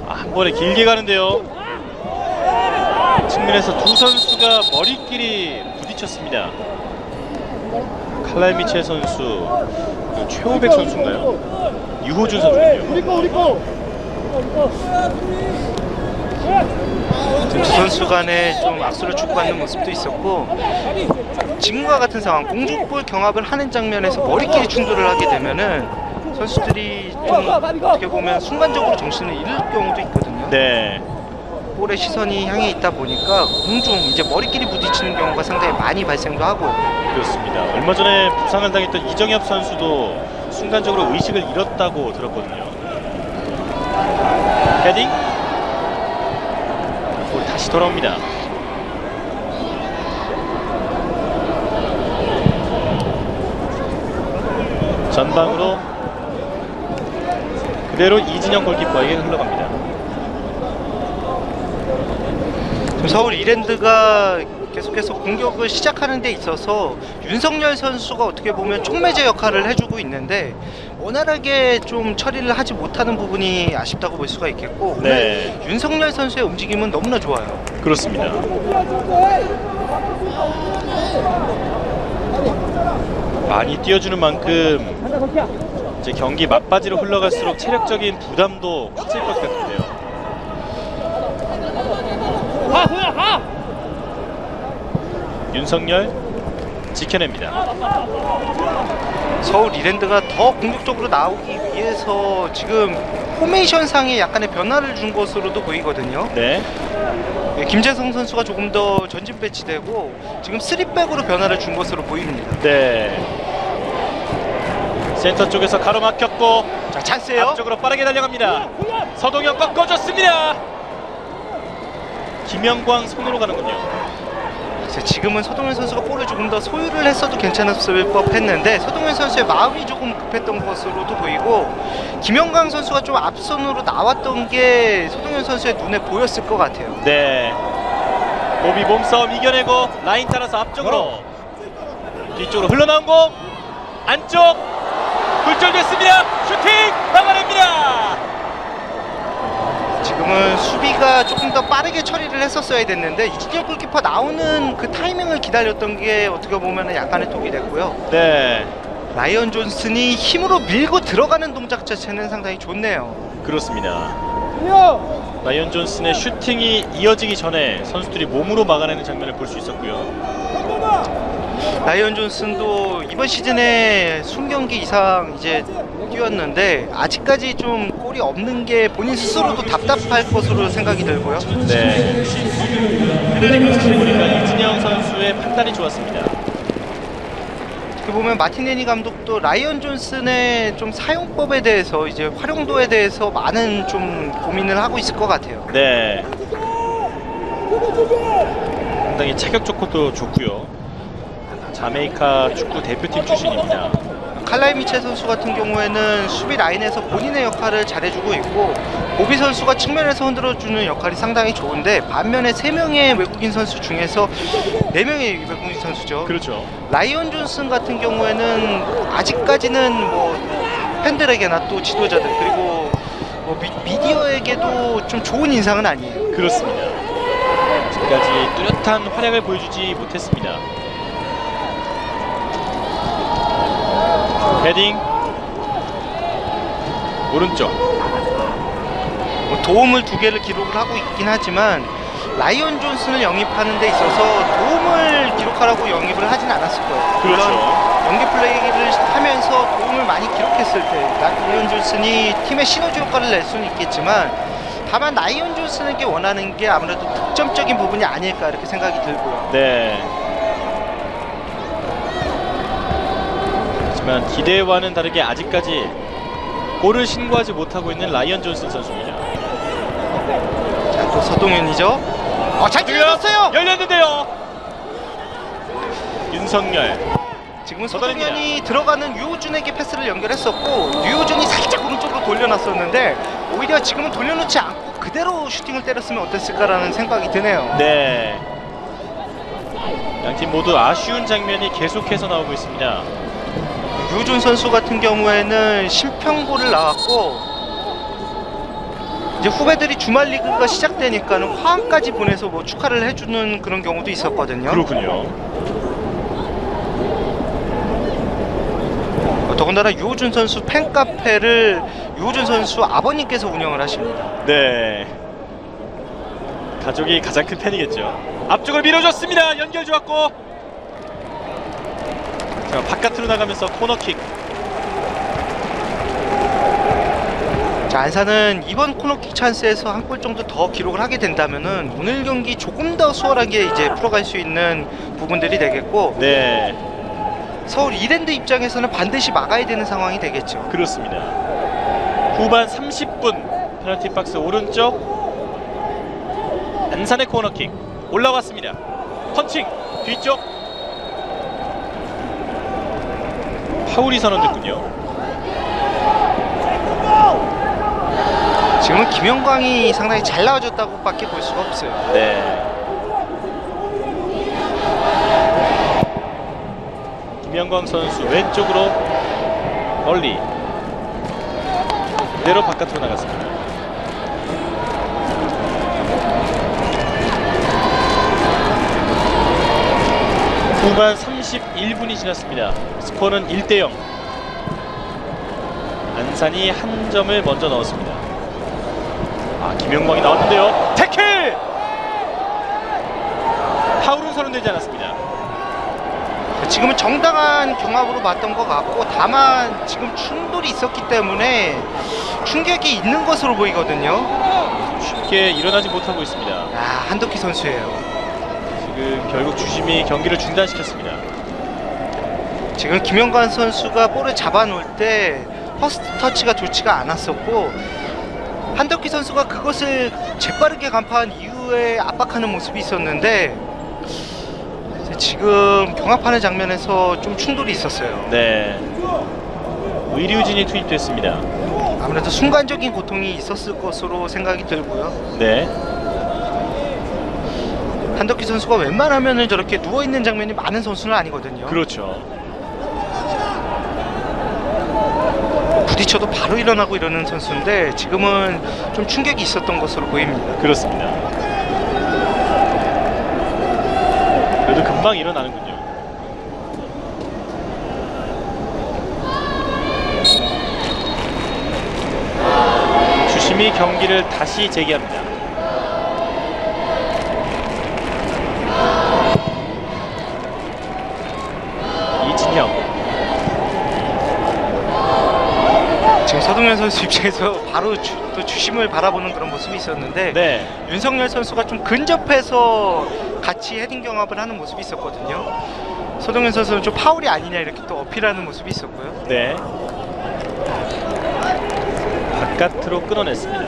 한 번에 길게 가는데요. 측면에서 두 선수가 머리끼리 부딪혔습니다. 칼날 미첼 선수, 그리고 최호백 선수인가요? 유호준 선수군요. 우리 거. 두 선수 간에 좀 악수를 주고받는 모습도 있었고 지금과 같은 상황 공중볼 경합을 하는 장면에서 머리끼리 충돌을 하게 되면은 선수들이 좀 어떻게 보면 순간적으로 정신을 잃을 경우도 있거든요. 네. 볼의 시선이 향해 있다 보니까 공중 이제 머리끼리 부딪히는 경우가 상당히 많이 발생도 하고요. 그렇습니다. 얼마 전에 부상을 당했던 이정엽 선수도 순간적으로 의식을 잃었다고 들었거든요. 헤딩. 볼 다시 돌아옵니다. 전방으로 그대로 이진영 골키퍼에게 흘러갑니다. 지금 서울 이랜드가 계속해서 공격을 시작하는 데 있어서 윤석열 선수가 어떻게 보면 촉매제 역할을 해주고 있는데 원활하게 좀 처리를 하지 못하는 부분이 아쉽다고 볼 수가 있겠고 네. 오늘 윤석열 선수의 움직임은 너무나 좋아요. 그렇습니다. 많이 뛰어주는 만큼 이제 경기 막바지로 흘러갈수록 체력적인 부담도 커질 것 같은데요. 가. 윤석열 지켜냅니다. 서울 이랜드가 더 공격적으로 나오기 위해서 지금 포메이션 상에 약간의 변화를 준 것으로도 보이거든요. 네. 네, 김재성 선수가 조금 더 전진 배치되고 지금 3백으로 변화를 준 것으로 보입니다. 네. 센터 쪽에서 가로막혔고 자, 찬스예요. 앞쪽으로 빠르게 달려갑니다. 서동현 꺾어줬습니다. 김영광 손으로 가는군요. 지금은 서동현 선수가 볼을 조금 더 소유를 했어도 괜찮았을 법했는데 서동현 선수의 마음이 조금 급했던 것으로도 보이고 김영광 선수가 좀 앞선으로 나왔던 게 서동현 선수의 눈에 보였을 것 같아요. 네. 몸이 몸싸움 이겨내고 라인 따라서 앞쪽으로 뒤쪽으로 흘러나온 공 안쪽 굴절됐습니다. 슈팅 막아냅니다. 지금은 수비가 조금 더 빠르게 처리를 했었어야 됐는데 이진혁 골키퍼 나오는 그 타이밍을 기다렸던 게 어떻게 보면 약간의 독이 됐고요. 네. 라이언 존슨이 힘으로 밀고 들어가는 동작 자체는 상당히 좋네요. 그렇습니다. 라이언 존슨의 슈팅이 이어지기 전에 선수들이 몸으로 막아내는 장면을 볼 수 있었고요. 라이언 존슨도 이번 시즌에 20경기 이상 이제 뛰었는데 아직까지 좀 골이 없는 게 본인 스스로도 답답할 것으로 생각이 들고요. 네. 보니까 이진영 선수의 판단이 좋았습니다. 어떻게 보면 마티네니 감독도 라이언 존슨의 좀 사용법에 대해서 이제 활용도에 대해서 많은 좀 고민을 하고 있을 것 같아요. 네. 상당히 체격 좋고도 좋고요. 자메이카 축구 대표팀 출신입니다. 칼라이 미첼 선수 같은 경우에는 수비 라인에서 본인의 역할을 잘해주고 있고 보비 선수가 측면에서 흔들어주는 역할이 상당히 좋은데 반면에 3명의 외국인 선수 중에서 4명의 외국인 선수죠. 그렇죠. 라이언 존슨 같은 경우에는 아직까지는 뭐 팬들에게나 또 지도자들 그리고 뭐 미디어에게도 좀 좋은 인상은 아니에요. 그렇습니다. 지금까지 뚜렷한 활약을 보여주지 못했습니다. 오른쪽 뭐 도움을 2개를 기록을 하고 있긴 하지만 라이언 존슨을 영입하는 데 있어서 도움을 기록하라고 영입을 하진 않았을 거예요. 물론 그렇죠. 연계 플레이를 하면서 도움을 많이 기록했을 때 라이언 존슨이 팀의 시너지 효과를 낼 수는 있겠지만 다만 라이언 존슨에게 원하는 게 아무래도 득점적인 부분이 아닐까 이렇게 생각이 들고요. 네. 하지만 기대와는 다르게 아직까지 골을 신고하지 못하고 있는 라이언 존슨 선수입니다. 자, 또 서동현이죠. 잘 찔렀어요. 열렸는데요. 윤석열. 지금 걷어냅니다. 서동현이 들어가는 유호준에게 패스를 연결했었고 유호준이 살짝 오른쪽으로 돌려놨었는데 오히려 지금은 돌려놓지 않고 그대로 슈팅을 때렸으면 어땠을까라는 생각이 드네요. 네. 양팀 모두 아쉬운 장면이 계속해서 나오고 있습니다. 유호준 선수 같은 경우에는 심평골을 나왔고 이제 후배들이 주말 리그가 시작되니까는 화환까지 보내서 뭐 축하를 해주는 그런 경우도 있었거든요. 그렇군요. 더군다나 유호준 선수 팬카페를 유호준 선수 아버님께서 운영을 하십니다. 네. 가족이 가장 큰 팬이겠죠. 앞쪽을 밀어줬습니다. 연결 좋았고. 자, 바깥으로 나가면서 코너킥. 자, 안산은 이번 코너킥 찬스에서 한 골 정도 더 기록을 하게 된다면은 오늘 경기 조금 더 수월하게 이제 풀어갈 수 있는 부분들이 되겠고 네. 서울 이랜드 입장에서는 반드시 막아야 되는 상황이 되겠죠. 그렇습니다. 후반 30분 페널티 박스 오른쪽 안산의 코너킥 올라왔습니다. 펀칭 뒤쪽 파울이 선언됐군요. 지금은 김영광이 상당히 잘 나와줬다고 밖에 볼 수가 없어요. 네. 김영광 선수 왼쪽으로 멀리 그대로 바깥으로 나갔습니다. 후반 31분이 지났습니다. 스코어는 1대0. 안산이 한 점을 먼저 넣었습니다. 아, 김영광이 나왔는데요. 태클! 파울은 선언되지 않았습니다. 지금은 정당한 경합으로 봤던 것 같고 다만 지금 충돌이 있었기 때문에 충격이 있는 것으로 보이거든요. 쉽게 일어나지 못하고 있습니다. 아, 한덕희 선수예요. 지금 결국 주심이 경기를 중단시켰습니다. 지금 김영관 선수가 볼을 잡아놓을 때 퍼스트 터치가 좋지가 않았었고 한덕희 선수가 그것을 재빠르게 간파한 이후에 압박하는 모습이 있었는데 지금 경합하는 장면에서 좀 충돌이 있었어요. 네. 의료진이 투입됐습니다. 아무래도 순간적인 고통이 있었을 것으로 생각이 들고요. 네. 한덕희 선수가 웬만하면 저렇게 누워있는 장면이 많은 선수는 아니거든요. 그렇죠. 부딪혀도 바로 일어나고 이러는 선수인데 지금은 좀 충격이 있었던 것으로 보입니다. 그렇습니다. 그래도 금방 일어나는군요. 주심이 경기를 다시 재개합니다. 이진형. 지금 서동현 선수 입장에서 바로 또 주심을 바라보는 그런 모습이 있었는데 네. 윤석열 선수가 좀 근접해서 같이 헤딩 경합을 하는 모습이 있었거든요. 서동현 선수는 좀 파울이 아니냐 이렇게 또 어필하는 모습이 있었고요. 네. 바깥으로 끌어냈습니다.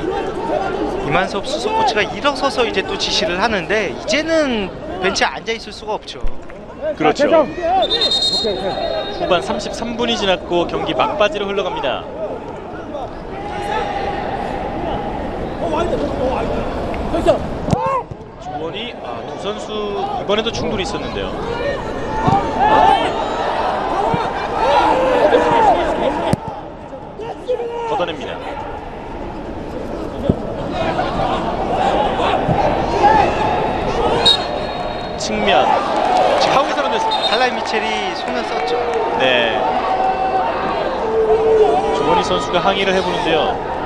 이만섭 수석 코치가 일어서서 이제 또 지시를 하는데 이제는 벤치에 앉아 있을 수가 없죠. 그렇죠. 후반 33분이 지났고 경기 막바지로 흘러갑니다. 주원이 두 선수 이번에도 충돌이 있었는데요. 걷어냅니다. 측면 파울이 선언됐습니다. 칼라이 미첼이 손을 썼죠. 네. 주원희 선수가 항의를 해보는데요.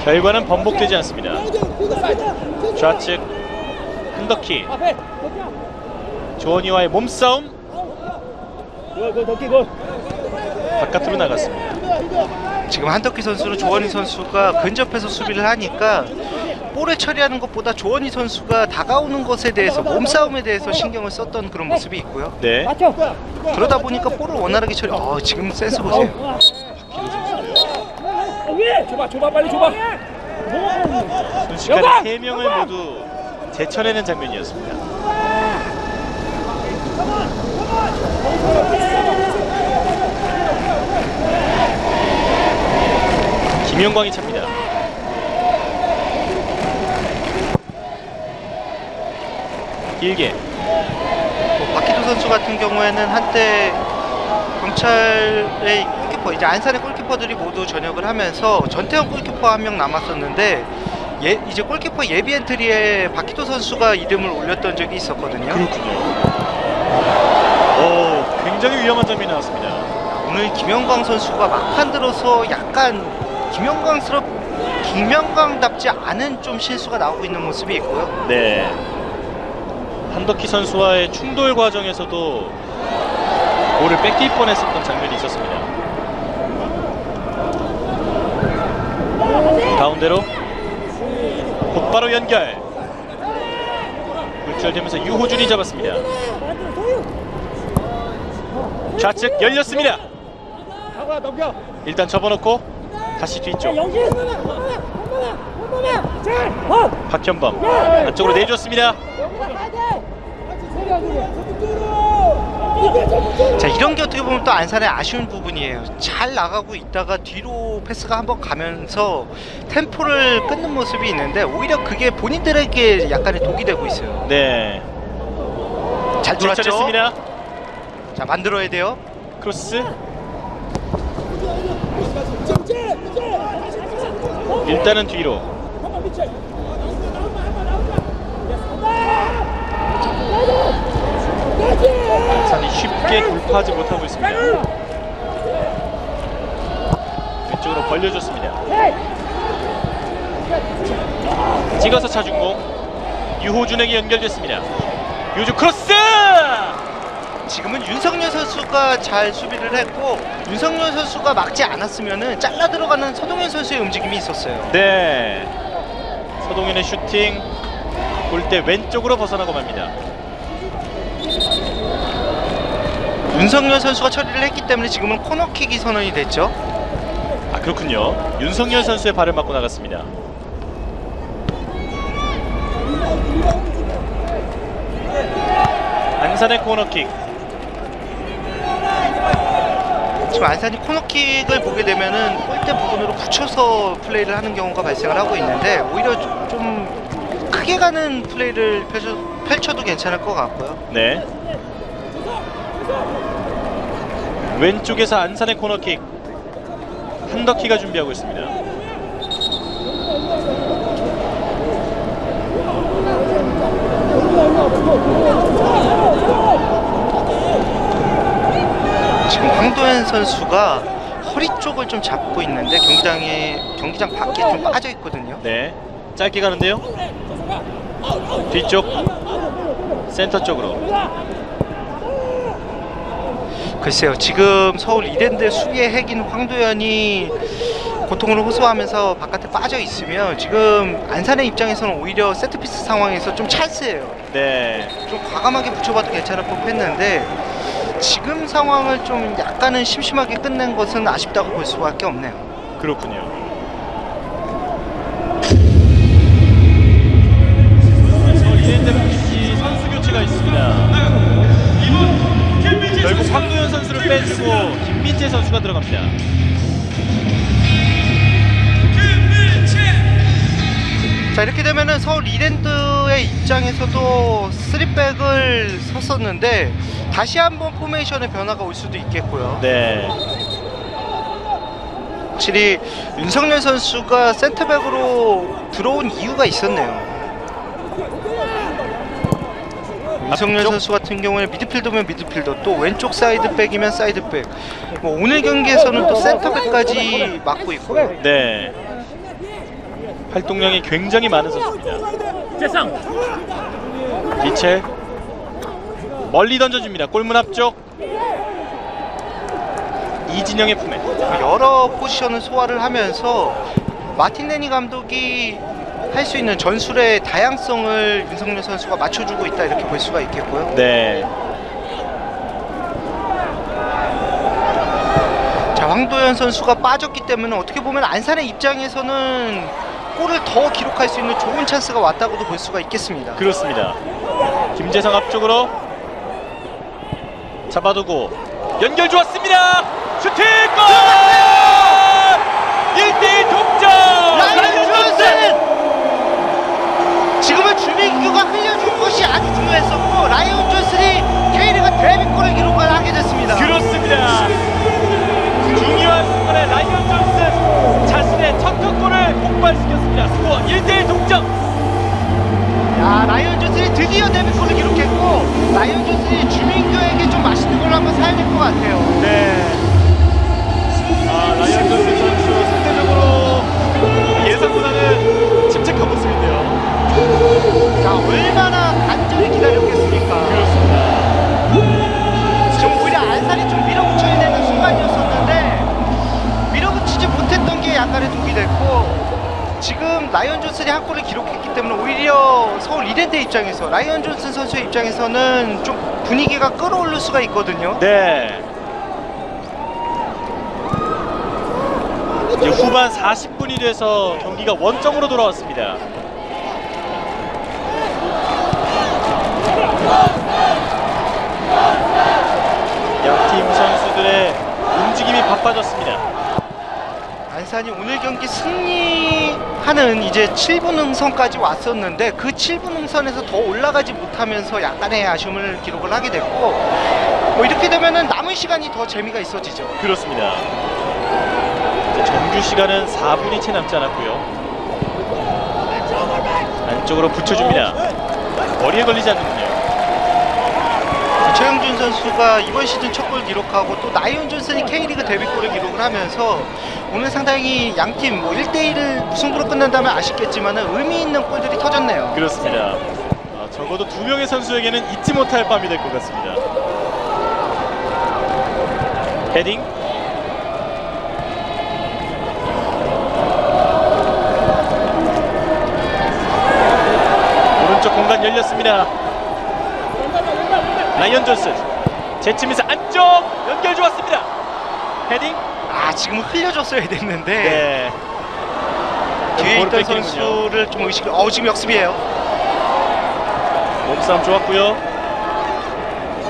결과는 번복되지 않습니다. 좌측 흔덕키 앞에 조원이와의 몸싸움 골 덕기 골. 바깥으로 나갔습니다. 지금 한덕기 선수는 조원희 선수가 근접해서 수비를 하니까 볼을 처리하는 것보다 조원희 선수가 다가오는 것에 대해서 몸싸움에 대해서 신경을 썼던 그런 모습이 있고요. 네, 맞죠? 그러다 보니까 볼을 원활하게 처리. 지금 센스 보세요. 줘봐 빨리 줘봐. 순식간에 3명을 모두 제쳐내는 장면이었습니다. 김영광이 찹니다. 길게 박희도 선수 같은 경우에는 한때 경찰의 골키퍼, 이제 안산의 골키퍼들이 모두 전역을 하면서 전태현 골키퍼 한 명 남았었는데 이제 골키퍼 예비 엔트리에 박희도 선수가 이름을 올렸던 적이 있었거든요. 굉장히 위험한 장면이 나왔습니다. 오늘 김영광 선수가 막판 들어서 약간 김영광답지 않은 좀 실수가 나오고 있는 모습이 있고요. 네, 한덕희 선수와의 충돌 과정에서도 볼을 뺏길 뻔했었던 장면이 있었습니다. 가운데로 곧바로 연결. 물결되면서 유호준이 잡았습니다. 좌측 열렸습니다. 가봐 넘겨. 일단 접어놓고 다시 뒤쪽. 영진. 박현범 안쪽으로 내줬습니다. 자, 이런 게 어떻게 보면 또 안산의 아쉬운 부분이에요. 잘 나가고 있다가 뒤로 패스가 한번 가면서 템포를 끊는 모습이 있는데 오히려 그게 본인들에게 약간의 독이 되고 있어요. 네, 잘 돌았죠? 출처됐습니다. 자, 만들어야 돼요. 크로스. 일단은 뒤로. 안산이 쉽게 돌파하지 못하고 있습니다. 왼쪽으로 벌려줬습니다. 찍어서 차준 공 유호준에게 연결됐습니다. 유호준 크로스! 지금은 윤석열 선수가 잘 수비를 했고 윤석열 선수가 막지 않았으면은 잘라 들어가는 서동현 선수의 움직임이 있었어요. 네, 서동현의 슈팅 골대 왼쪽으로 벗어나고 맙니다. 윤석열 선수가 처리를 했기 때문에 지금은 코너킥이 선언이 됐죠. 아, 그렇군요. 윤석열 선수의 발을 맞고 나갔습니다. 안산의 코너킥. 지금 안산이 코너킥을 보게 되면은 골대 부분으로 붙여서 플레이를 하는 경우가 발생을 하고 있는데 오히려 좀 크게 가는 플레이를 펼쳐도 괜찮을 것 같고요. 네, 왼쪽에서 안산의 코너킥 한덕희가 준비하고 있습니다. 지금 황도현 선수가 허리 쪽을 좀 잡고 있는데 경기장 밖에 좀 빠져 있거든요. 네, 짧게 가는데요. 뒤쪽 센터 쪽으로. 글쎄요, 지금 서울 이랜드 수비의 핵인 황도현이 고통을 호소하면서 바깥에 빠져 있으면 지금 안산의 입장에서는 오히려 세트피스 상황에서 좀 찬스예요. 네, 좀 과감하게 붙여봐도 괜찮을 법했는데 지금 상황을 좀 약간은 심심하게 끝낸 것은 아쉽다고 볼 수밖에 없네요. 그렇군요. 서울 이랜드 선수 교체가 있습니다. 결국 황도현 선수를 빼주고 김민재 선수가 들어갑니다. 자, 이렇게 되면은 서울 이랜드의 입장에서도 3백을 섰었는데 다시 한번 포메이션의 변화가 올 수도 있겠고요. 네, 확실히 윤석열 선수가 센터백으로 들어온 이유가 있었네요. 윤석열 앞쪽? 선수 같은 경우에는 미드필더면 미드필더, 또 왼쪽 사이드백이면 사이드백, 뭐 오늘 경기에서는 또 센터백까지 맡고 있고요. 네. 활동량이 굉장히 많은 선수입니다. 재상. 미첼 멀리 던져줍니다. 골문 앞쪽 이진영의 품에. 여러 포지션을 소화를 하면서 마틴 레니 감독이 할 수 있는 전술의 다양성을 윤석열 선수가 맞춰주고 있다 이렇게 볼 수가 있겠고요. 네. 자, 황도현 선수가 빠졌기 때문에 어떻게 보면 안산의 입장에서는 골을 더 기록할 수 있는 좋은 찬스가 왔다고도 볼 수가 있겠습니다. 그렇습니다. 김재성 앞쪽으로 잡아두고 연결 좋았습니다. 슈팅 골! 1대1 동점! 라이언 존슨! 지금은 주민규가 흘려준 것이 아주 중요했었고 라이언 존슨이 K리그 데뷔골을 기록을 하게 됐습니다. 그렇습니다. 중요한 순간에 라이언 존슨 자신의 첫 골을 폭발시켰습니다. 스코어 1대1 동점. 야, 라이언 존슨이 드디어 데뷔골을 기록했고 라이언 존슨이 주민규에게 좀 맛있는 걸 한번 사야 될 것 같아요. 네. 라이언 존슨 선수 상대적으로 예상보다는 침착한 모습인데요. 자, 얼마나 간절히 기다렸겠습니까? 그렇습니다. 지금 오히려 안산이 좀 밀어붙여야 되는 순간이었었는데 밀어붙이지 못했던 게 약간의 독이 됐고 지금 라이언 존슨이 한 골을 기록했기 때문에 오히려 서울 이랜드 입장에서 라이언 존슨 선수의 입장에서는 좀 분위기가 끌어올릴 수가 있거든요. 네. 이제 후반 40분이 돼서 경기가 원점으로 돌아왔습니다. 양팀 선수들의 움직임이 바빠졌습니다. 안산이 오늘 경기 승리하는 이제 7분 응선까지 왔었는데 그 7분 응선에서 더 올라가지 못하면서 약간의 아쉬움을 기록을 하게 됐고 뭐 이렇게 되면은 남은 시간이 더 재미가 있어지죠. 그렇습니다. 이제 정규 시간은 4분이 채 남지 않았고요. 안쪽으로 붙여줍니다. 머리에 걸리지 않는군요. 최영준 선수가 이번 시즌 첫 골 기록하고 또 라이언 존슨이 K리그 데뷔골을 기록을 하면서 오늘 상당히 양팀 뭐 1대1을 무승부로 끝낸다면 아쉽겠지만 의미 있는 골들이 터졌네요. 그렇습니다. 적어도 두 명의 선수에게는 잊지 못할 밤이 될 것 같습니다. 헤딩. 오른쪽 공간 열렸습니다. 라이언 존슨 제치면서 안쪽 연결 좋았습니다. 헤딩. 지금 흘려줬어야 됐는데 네. 뒤에 볼을 있던 뺏기는군요. 선수를 좀 의식. 지금 역습이에요. 몸싸움 좋았고요.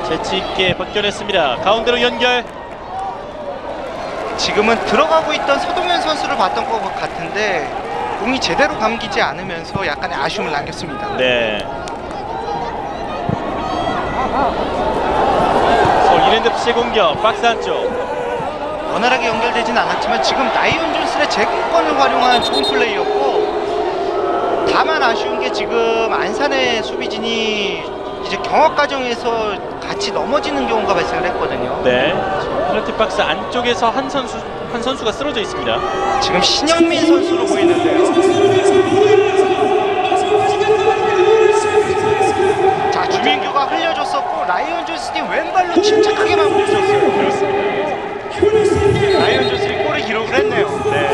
재치 있게 벗겨냈습니다. 가운데로 연결. 지금은 들어가고 있던 서동현 선수를 봤던 것 같은데 공이 제대로 감기지 않으면서 약간의 아쉬움을 남겼습니다. 네. 서울 이랜드FC의 공격 박스 안쪽. 원활하게 연결되진 않았지만 지금 라이언 존슨의 제공권을 활용한 좋은 플레이였고 다만 아쉬운 게 지금 안산의 수비진이 이제 경합 과정에서 같이 넘어지는 경우가 발생을 했거든요. 네. 페널티 박스 안쪽에서 한 선수가 쓰러져 있습니다. 지금 신영민 선수로 보이는데요. 자, 주민규가 흘려줬었고 라이언 존슨이 왼발로 침착하게 마무리해줬어요. 그렇습니다. 라이언 존슨이 골을 기록을 했네요. 네.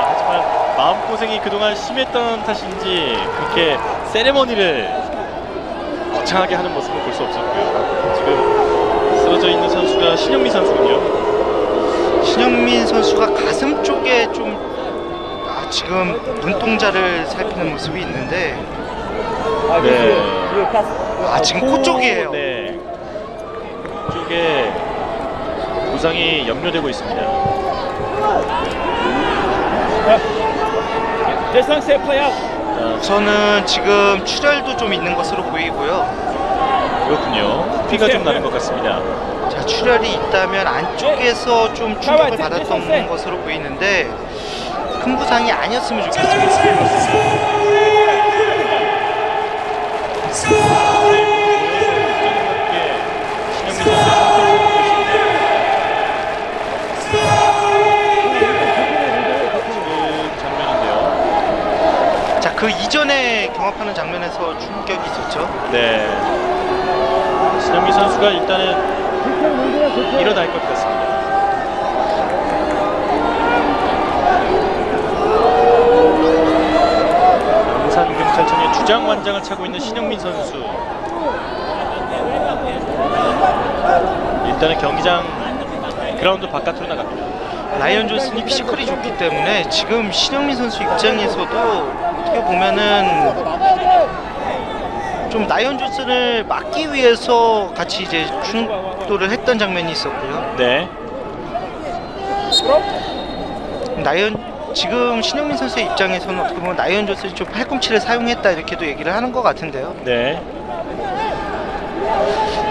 하지만 마음고생이 그동안 심했던 탓인지 그렇게 세레머니를 거창하게 하는 모습을 볼 수 없었고요. 지금 쓰러져 있는 선수가 신영민 선수군요. 신영민 선수가 가슴 쪽에 좀 지금 눈동자를 살피는 모습이 있는데 네. 지금 코 쪽이에요. 네. 쪽에 부상이 염려되고 있습니다. 재상 세파야. 우선은 지금 출혈도 좀 있는 것으로 보이고요. 그렇군요. 피가 좀 나는 것 같습니다. 자, 출혈이 있다면 안쪽에서 좀 충격을 받았던 것으로 보이는데 큰 부상이 아니었으면 좋겠습니다. 그 이전에 경합하는 장면에서 충격이 있었죠. 네. 신영미 선수가 일단은 일어날 것 같습니다. 영산경찰청의 주장완장을 차고 있는 신영민 선수. 일단은 경기장 그라운드 바깥으로 나갑니다. 라이언 존슨이 피지컬이 좋기 때문에 지금 신영민 선수 입장에서도 어떻게 보면은 좀 라이언 존슨을 막기 위해서 같이 이제 충돌을 했던 장면이 있었고요. 네. 지금 신영민 선수의 입장에서는 어떻게 보면 라이언 존슨이 좀 팔꿈치를 사용했다 이렇게도 얘기를 하는 것 같은데요. 네.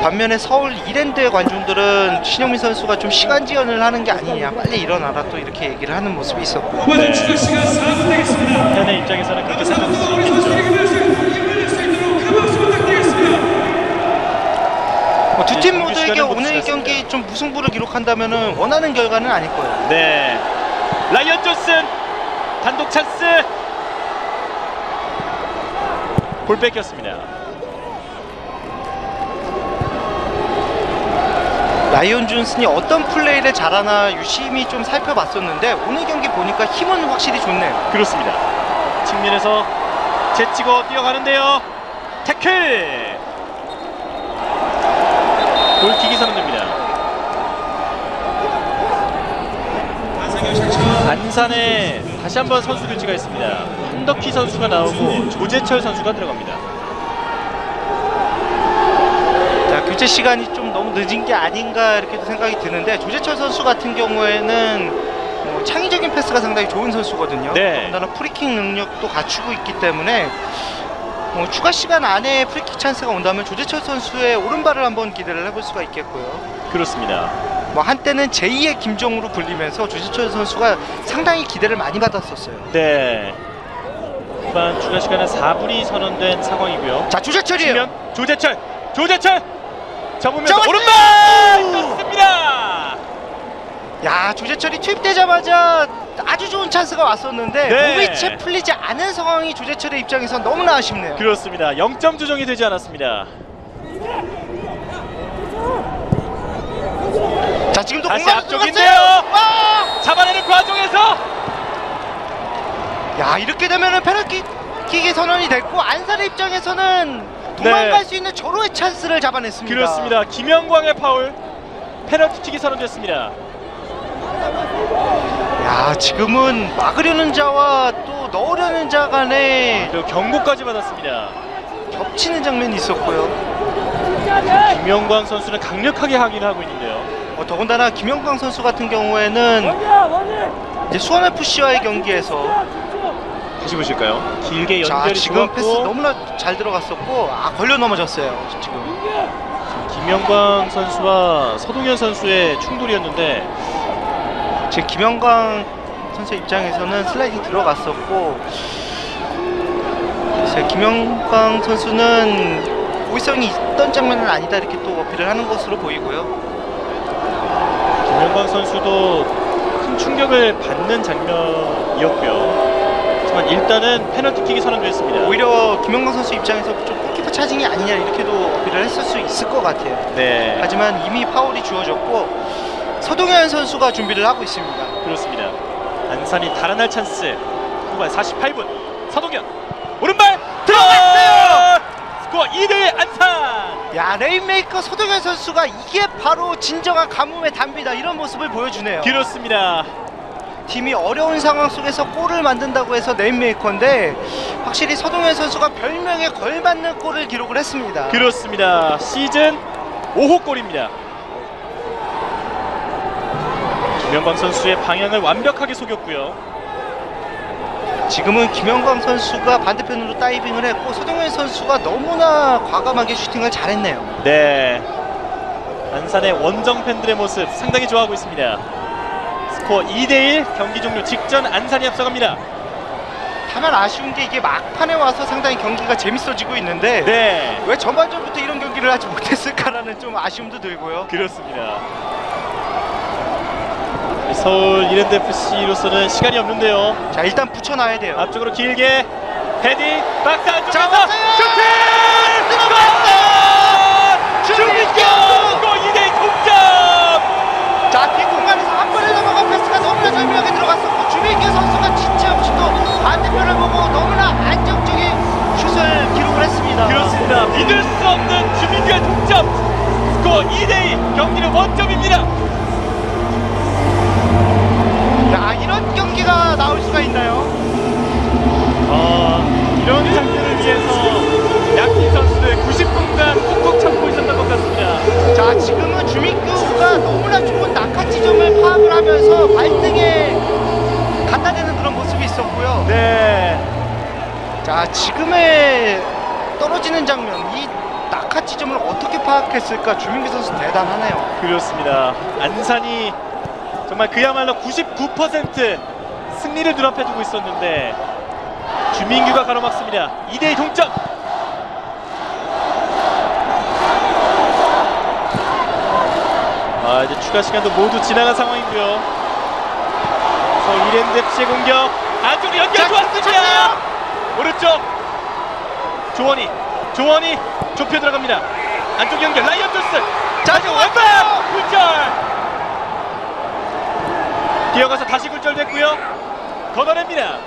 반면에 서울 이랜드의 관중들은 신영민 선수가 좀 시간 지연을 하는 게 아니냐, 빨리 일어나라 또 이렇게 얘기를 하는 모습이 있었고요. 네. 팬의 입장에서는 그렇게 생각할 수 있겠죠. 두 팀 네, 모두에게 시간은 못 오늘 지났습니다. 경기 좀 무승부를 기록한다면 원하는 결과는 아닐 거예요. 네. 라이언 존슨 단독 찬스. 볼 뺏겼습니다. 라이언 존슨이 어떤 플레이를 잘하나 유심히 좀 살펴봤었는데 오늘 경기 보니까 힘은 확실히 좋네요. 그렇습니다. 측면에서 제치고 뛰어가는데요. 태클. 골킥이 선언됩니다. 안산에 다시 한번 선수 교체가 있습니다. 한덕희 선수가 나오고 조재철 선수가 들어갑니다. 자, 교체 시간이 좀 너무 늦은 게 아닌가 이렇게도 생각이 드는데 조재철 선수 같은 경우에는 창의적인 패스가 상당히 좋은 선수거든요. 네. 더군다나 프리킥 능력도 갖추고 있기 때문에 추가 시간 안에 프리킥 찬스가 온다면 조재철 선수의 오른발을 한번 기대를 해볼 수가 있겠고요. 그렇습니다. 한때는 제2의 김정우로 불리면서 조재철 선수가 상당히 기대를 많이 받았었어요. 네. 후반 추가 시간은 4분이 선언된 상황이고요. 자, 조재철이에요. 측면 조재철 접으면서 잡았네! 오른발 떴습니다. 야, 조재철이 투입되자마자 아주 좋은 찬스가 왔었는데 네. 몸이 채 풀리지 않은 상황이 조재철의 입장에서 너무나 아쉽네요. 그렇습니다. 0점 조정이 되지 않았습니다. 자, 지금도 다시 공간을 앞쪽인데요. 들어갔어요. 와! 잡아내는 과정에서 야, 이렇게 되면은 페널티킥이 선언이 됐고 안산의 입장에서는 도망갈 네. 수 있는 절호의 찬스를 잡아냈습니다. 그렇습니다. 김영광의 파울, 페널티킥이 선언됐습니다. 야, 지금은 막으려는 자와 또 넣으려는 자 간에 그리고 경고까지 받았습니다. 겹치는 장면이 있었고요. 김영광 선수는 강력하게 항의를 하고 있는데요. 더군다나 김영광 선수 같은 경우에는 이제 수원FC와의 경기에서 다시 보실까요? 길게 자, 연결이 지금 좋았고 패스 너무나 잘 들어갔었고 걸려 넘어졌어요. 지금 김영광 선수와 서동현 선수의 충돌이었는데 지금 김영광 선수 입장에서는 슬라이딩 들어갔었고 글쎄, 김영광 선수는 고의성이 있던 장면은 아니다 이렇게 또 어필을 하는 것으로 보이고요. 김영광 선수도 큰 충격을 받는 장면이었고요. 하지만 일단은 페널티킥이 선언됐습니다. 오히려 김영광 선수 입장에서 좀 골키퍼 차징이 아니냐 이렇게도 어필을 했을 수 있을 것 같아요. 네, 하지만 이미 파울이 주어졌고 서동현 선수가 준비를 하고 있습니다. 그렇습니다. 안산이 달아날 찬스. 후반 48분 서동현 오른발 들어갔어요. 스코어 2대1 안산. 야, 레인메이커 서동현 선수가 이게 바로 진정한 가뭄의 단비다 이런 모습을 보여주네요. 그렇습니다. 팀이 어려운 상황 속에서 골을 만든다고 해서 레인메이커인데 확실히 서동현 선수가 별명에 걸맞는 골을 기록을 했습니다. 그렇습니다. 시즌 5호 골입니다. 김영광 선수의 방향을 완벽하게 속였고요. 지금은 김영광 선수가 반대편으로 다이빙을 했고 서동현 선수가 너무나 과감하게 슈팅을 잘했네요. 네, 안산의 원정 팬들의 모습 상당히 좋아하고 있습니다. 스코어 2대1 경기 종료 직전 안산이 앞서갑니다. 다만 아쉬운 게 이게 막판에 와서 상당히 경기가 재밌어지고 있는데 네, 왜 전반전부터 이런 경기를 하지 못했을까라는 좀 아쉬움도 들고요. 그렇습니다. 서울 이랜드 FC로서는 시간이 없는데요. 자, 일단 붙여놔야 돼요. 앞쪽으로 길게 헤딩 박스 안쪽에서 잡았어요! 슈팅! 들어갔어요! 주민규! 주민규! 골 2대2 동점! 자, 빈 공간에서 한 번에 넘어간 패스가 너무나 절묘하게 들어갔었고 주민규 선수가 진짜 없이도 반대편을 보고 너무나 안정적인 슛을 기록을 했습니다. 그렇습니다. 믿을 수 없는 주민규의 동점! 스코어 2대2 경기는 원점입니다. 야, 이런 경기가 나올 수가 있나요? 이런 장면을 위해서 양팀 선수들 90분간 꾹꾹 참고 있었던 것 같습니다. 자, 지금은 주민규가 너무나 좋은 낙하 지점을 파악을 하면서 발등에 갖다 대는 그런 모습이 있었고요. 네. 자, 지금의 떨어지는 장면, 이 낙하 지점을 어떻게 파악했을까? 주민규 선수 대단하네요. 그렇습니다. 안산이 정말 그야말로 99% 승리를 눈앞에 두고 있었는데 주민규가 가로막습니다. 2대2 동점. 이제 추가 시간도 모두 지나간 상황이고요. 서울 이랜드 FC의 공격 안쪽으로 연결 좋았습니다. 오른쪽 조원이 좁혀 들어갑니다. 안쪽 연결 라이언 존스. 자, 지금 왼발 굴절. 뛰어가서 다시 굴절됐고요. 걷어냅니다.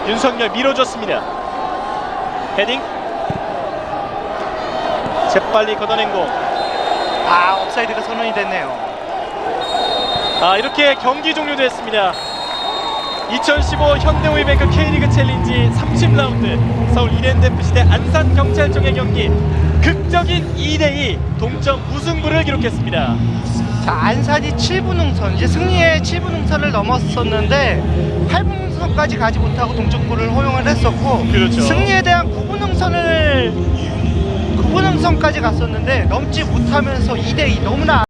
윤석열 밀어줬습니다. 헤딩. 재빨리 걷어낸 공. 업사이드가 선언이 됐네요. 이렇게 경기 종료됐습니다. 2015 현대오일뱅크 K리그 챌린지 30라운드 서울 이랜드 FC 대 안산경찰청의 경기 극적인 2대2 동점 무승부를 기록했습니다. 자, 안산이 7분 능선, 이제 승리의 7분 능선을 넘었었는데 8분 능선까지 가지 못하고 동점골을 허용을 했었고 그렇죠. 승리에 대한 9분 능선까지 갔었는데 넘지 못하면서 2대2 너무나